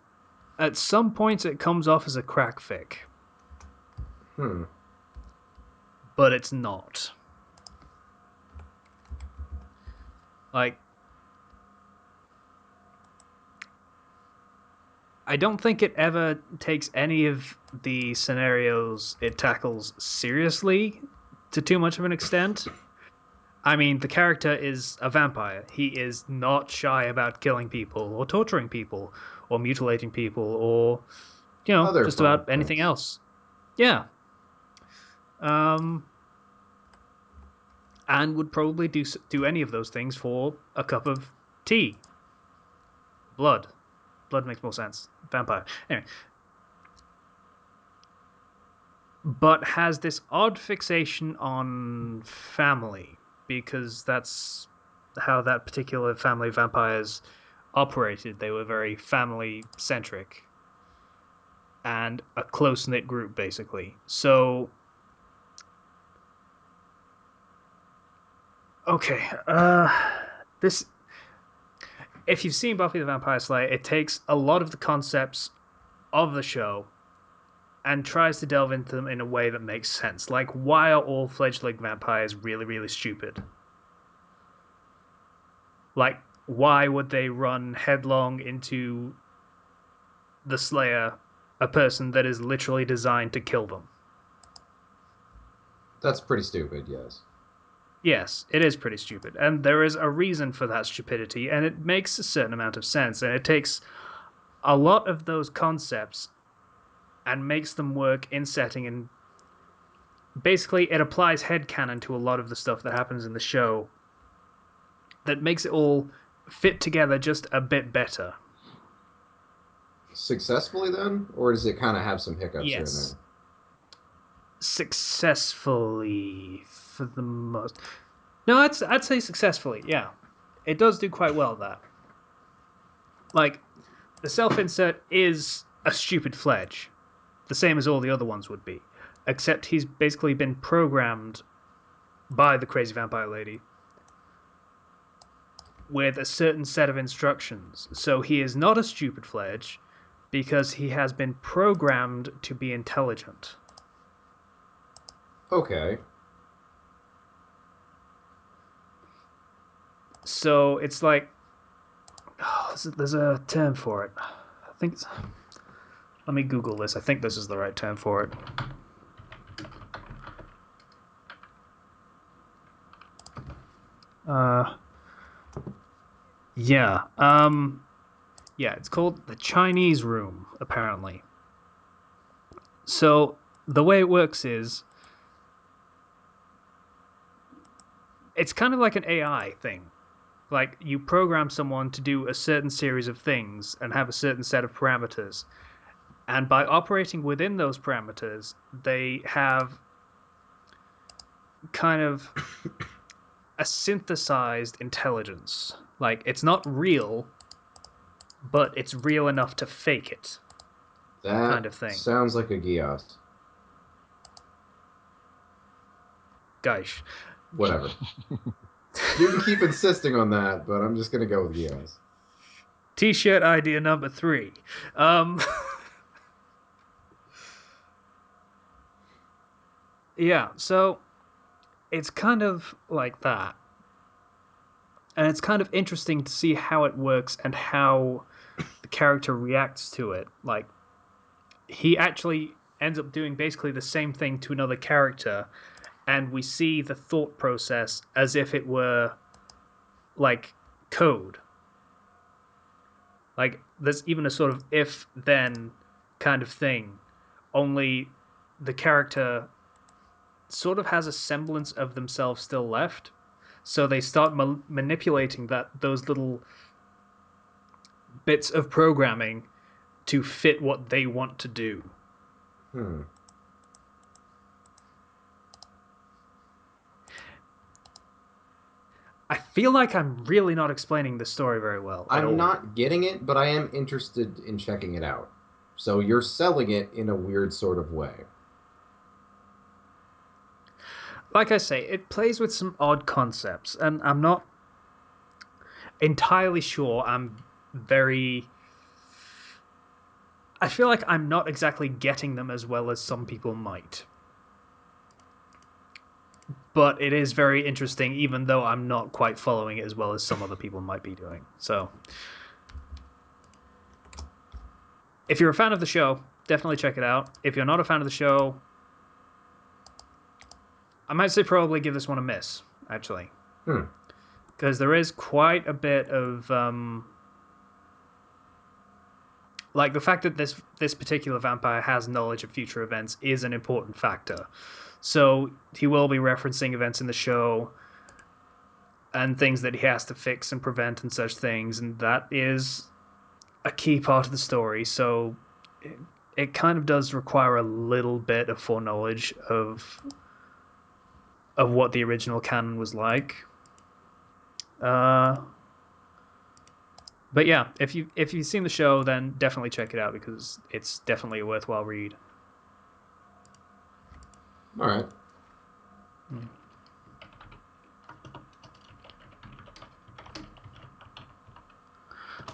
at some points it comes off as a crack fic, but it's not. Like, I don't think it ever takes any of the scenarios it tackles seriously to too much of an extent. I mean, the character is a vampire. He is not shy about killing people or torturing people or mutilating people or, Other just fun about anything things. else. Yeah. and would probably do any of those things for a cup of tea. Blood makes more sense. Vampire, anyway. But has this odd fixation on family, because that's how that particular family of vampires operated. They were very family centric and a close knit group, basically. So, okay, this. If you've seen Buffy the Vampire Slayer, it takes a lot of the concepts of the show and tries to delve into them in a way that makes sense. Like, why are all fledgling vampires really, really stupid? Like, why would they run headlong into the Slayer, a person that is literally designed to kill them? That's pretty stupid, yes. Yes, it is pretty stupid, and there is a reason for that stupidity, and it makes a certain amount of sense, and it takes a lot of those concepts and makes them work in setting, and basically it applies headcanon to a lot of the stuff that happens in the show that makes it all fit together just a bit better. Successfully, then? Or does it kind of have some hiccups here and Yes. there? Successfully, for the most. No, I'd say successfully, yeah. It does do quite well, that. Like, the self-insert is a stupid fledge, the same as all the other ones would be, except he's basically been programmed by the crazy vampire lady with a certain set of instructions. So he is not a stupid fledge because he has been programmed to be intelligent. Okay. So it's like, there's a term for it. I think it's. Let me Google this. I think this is the right term for it. Yeah. Yeah, it's called the Chinese room, apparently. So the way it works is it's kind of like an AI thing. Like, you program someone to do a certain series of things and have a certain set of parameters. And by operating within those parameters, they have kind of a synthesized intelligence. Like, it's not real, but it's real enough to fake it, That kind of thing. sounds like a Gios. Gosh. Whatever. You can keep insisting on that, but I'm just going to go with Gios. T-shirt idea number 3. Yeah, so it's kind of like that. And it's kind of interesting to see how it works and how the character reacts to it. Like, he actually ends up doing basically the same thing to another character, and we see the thought process as if it were like code. Like, there's even a sort of if then kind of thing, only the character sort of has a semblance of themselves still left. So they start manipulating those little bits of programming to fit what they want to do. I feel like I'm really not explaining the story very well at all. I'm not getting it, but I am interested in checking it out. So you're selling it in a weird sort of way. Like I say, it plays with some odd concepts, and I'm not entirely sure I feel like I'm not exactly getting them as well as some people might. But it is very interesting, even though I'm not quite following it as well as some other people might be doing. So, if you're a fan of the show, definitely check it out. If you're not a fan of the show, I might say probably give this one a miss, actually. Because there is quite a bit of like, the fact that this particular vampire has knowledge of future events is an important factor. So he will be referencing events in the show and things that he has to fix and prevent and such things, and that is a key part of the story. So it kind of does require a little bit of foreknowledge of what the original canon was like. But yeah, if you've seen the show, then definitely check it out because it's definitely a worthwhile read. All right.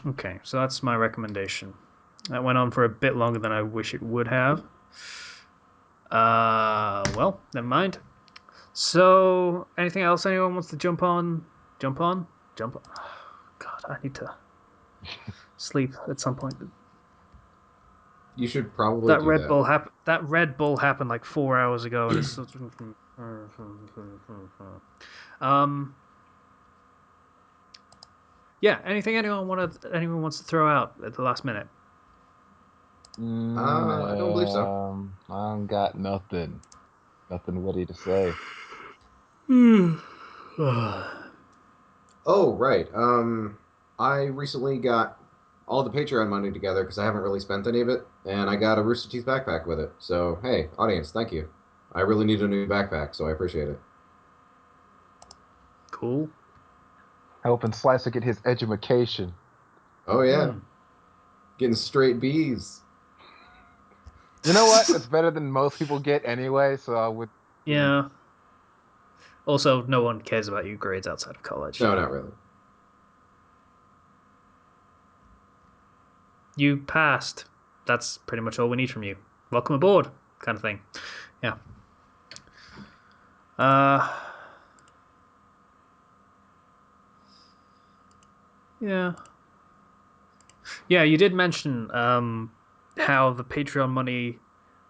Okay, so that's my recommendation. That went on for a bit longer than I wish it would have. Well, never mind. So, anything else anyone wants to jump on? Jump on? Jump on. God, I need to sleep at some point. You should probably do that. That Red Bull happened like 4 hours ago, and it's yeah. Anything anyone wants to throw out at the last minute? I don't believe so. I don't got nothing witty to say. Oh, right. I recently got all the Patreon money together because I haven't really spent any of it, and I got a Rooster Teeth backpack with it. So, hey, audience, thank you. I really need a new backpack, so I appreciate it. Cool. Helping Slicer get his edumacation. Oh, yeah. Getting straight B's. You know what? It's better than most people get anyway, so I would... Yeah. Also, no one cares about your grades outside of college. No, not really. You passed. That's pretty much all we need from you. Welcome aboard, kind of thing. Yeah. Yeah. Yeah, you did mention how the Patreon money,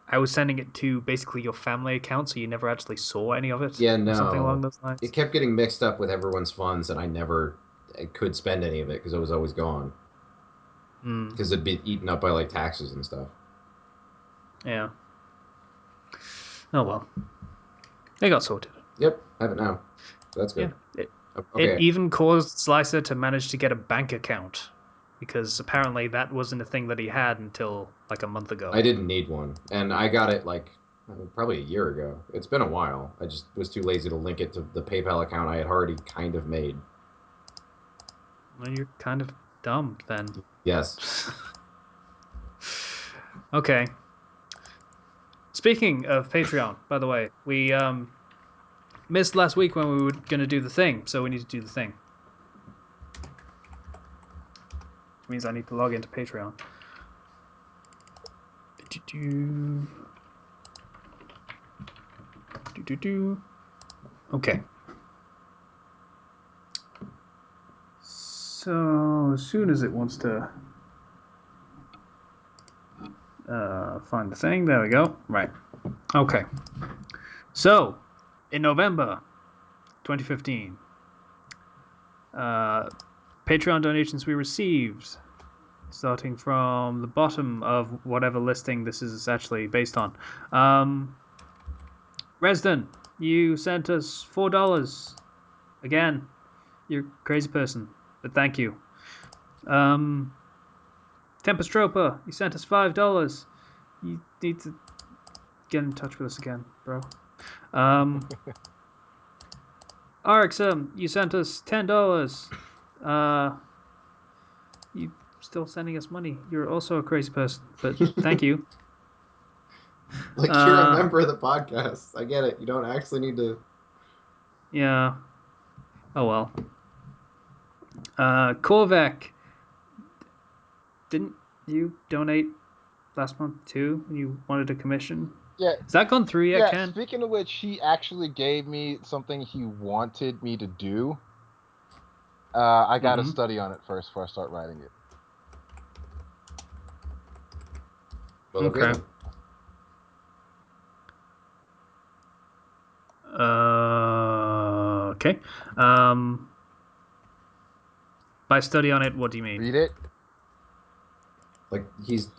I was sending it to basically your family account, so you never actually saw any of it? Yeah, Or something along no. those lines? It kept getting mixed up with everyone's funds, and I could spend any of it because it was always gone. Because it'd be eaten up by like taxes and stuff. Yeah. Oh well. They got sorted. Yep, I have it now. That's good. Yeah. Okay. It even caused Slicer to manage to get a bank account because apparently that wasn't a thing that he had until like a month ago. I didn't need one, and I got it like probably a year ago. It's been a while. I just was too lazy to link it to the PayPal account I had already kind of made. Well, you're kind of dumb then. Yes. Okay. Speaking of Patreon, by the way, we missed last week when we were going to do the thing, so we need to do the thing. Which means I need to log into Patreon. Okay. So, as soon as it wants to find the thing, there we go. Right. Okay. So, in November 2015, Patreon donations we received, starting from the bottom of whatever listing this is actually based on. Resden, you sent us $4. Again, you're a crazy person, but thank you. Tempest Tropa, you sent us $5. You need to get in touch with us again, bro. RXM, you sent us $10. You still sending us money. You're also a crazy person, but thank you. Like, you're a member of the podcast. I get it. You don't actually need to... Yeah. Oh, well. Korvek, didn't you donate last month, too, when you wanted a commission? Yeah. Has that gone through yet, Ken? Speaking of which, he actually gave me something he wanted me to do. I got to study on it first before I start writing it. Well, okay. Okay. By study on it, what do you mean? Read it. Like,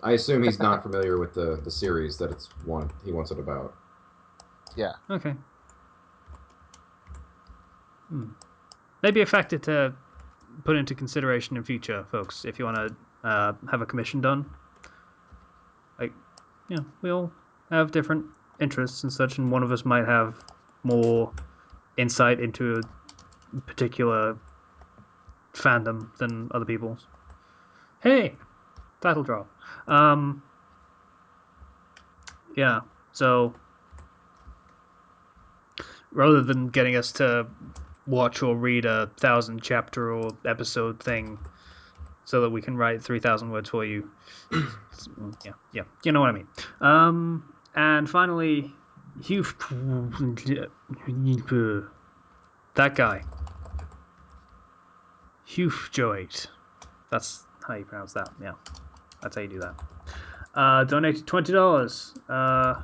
I assume he's not familiar with the series that he wants it about. Yeah. Okay. maybe a factor to put into consideration in future, folks. If you want to have a commission done, like, we all have different interests and such, and one of us might have more insight into a particular fandom than other people's. Hey, title drop. Yeah, so rather than getting us to watch or read a 1,000 chapter or episode thing so that we can write 3,000 words for you, yeah, you know what I mean. And finally, that guy, Hugh. That's how you pronounce that. Yeah, that's how you do that. Donated $20.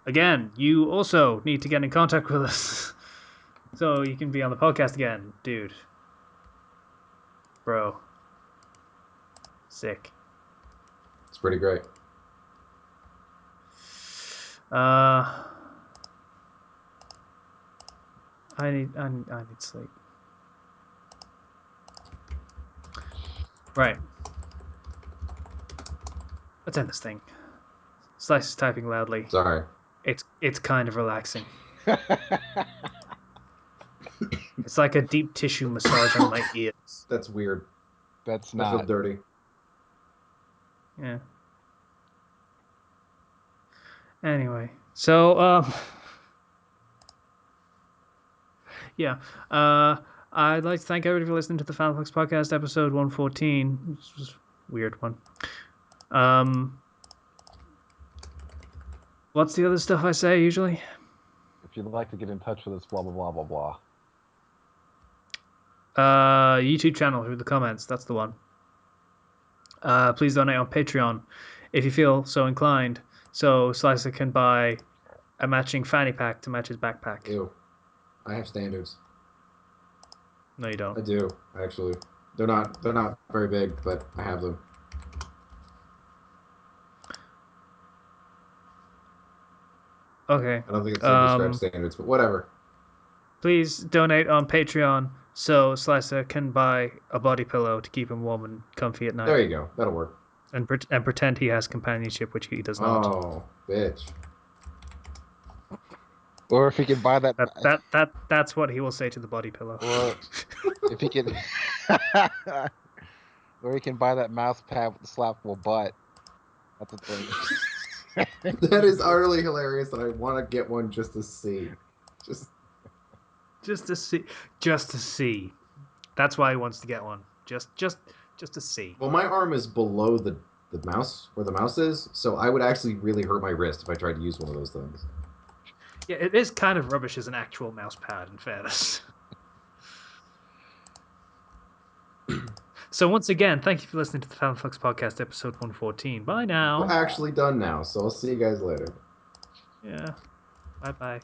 Again, you also need to get in contact with us so you can be on the podcast again, dude. Bro. Sick. It's pretty great. I need sleep. Right. Let's end this thing. Slice is typing loudly. Sorry. It's kind of relaxing. It's like a deep tissue massage on my ears. That's weird. That's I feel not. dirty. Yeah. Anyway, so yeah. I'd like to thank everybody for listening to the Fandom Flux Podcast episode 114. This was a weird one. What's the other stuff I say usually? If you'd like to get in touch with us, blah blah blah blah blah. YouTube channel through the comments. That's the one. Please donate on Patreon if you feel so inclined, so Slicer can buy a matching fanny pack to match his backpack. Ew. I have standards. No, you don't. I do, actually. They're not very big, but I have them. Okay. I don't think it's safe to describe standards, but whatever. Please donate on Patreon so Slicer can buy a body pillow to keep him warm and comfy at night. There you go. That'll work. And pretend he has companionship, which he does not. Oh, bitch. Or if he can buy that. That's what he will say to the body pillow. Or if he can. Or he can buy that mouse pad with the slappable butt. That's a thing. That is utterly hilarious, and I want to get one just to see. Just to see. That's why he wants to get one. Just to see. Well, my arm is below the mouse, where the mouse is, so I would actually really hurt my wrist if I tried to use one of those things. Yeah, it is kind of rubbish as an actual mouse pad, in fairness. So once again, thank you for listening to the Fandom Flux Podcast, episode 114. Bye now. We're actually done now, so I'll see you guys later. Yeah. Bye-bye.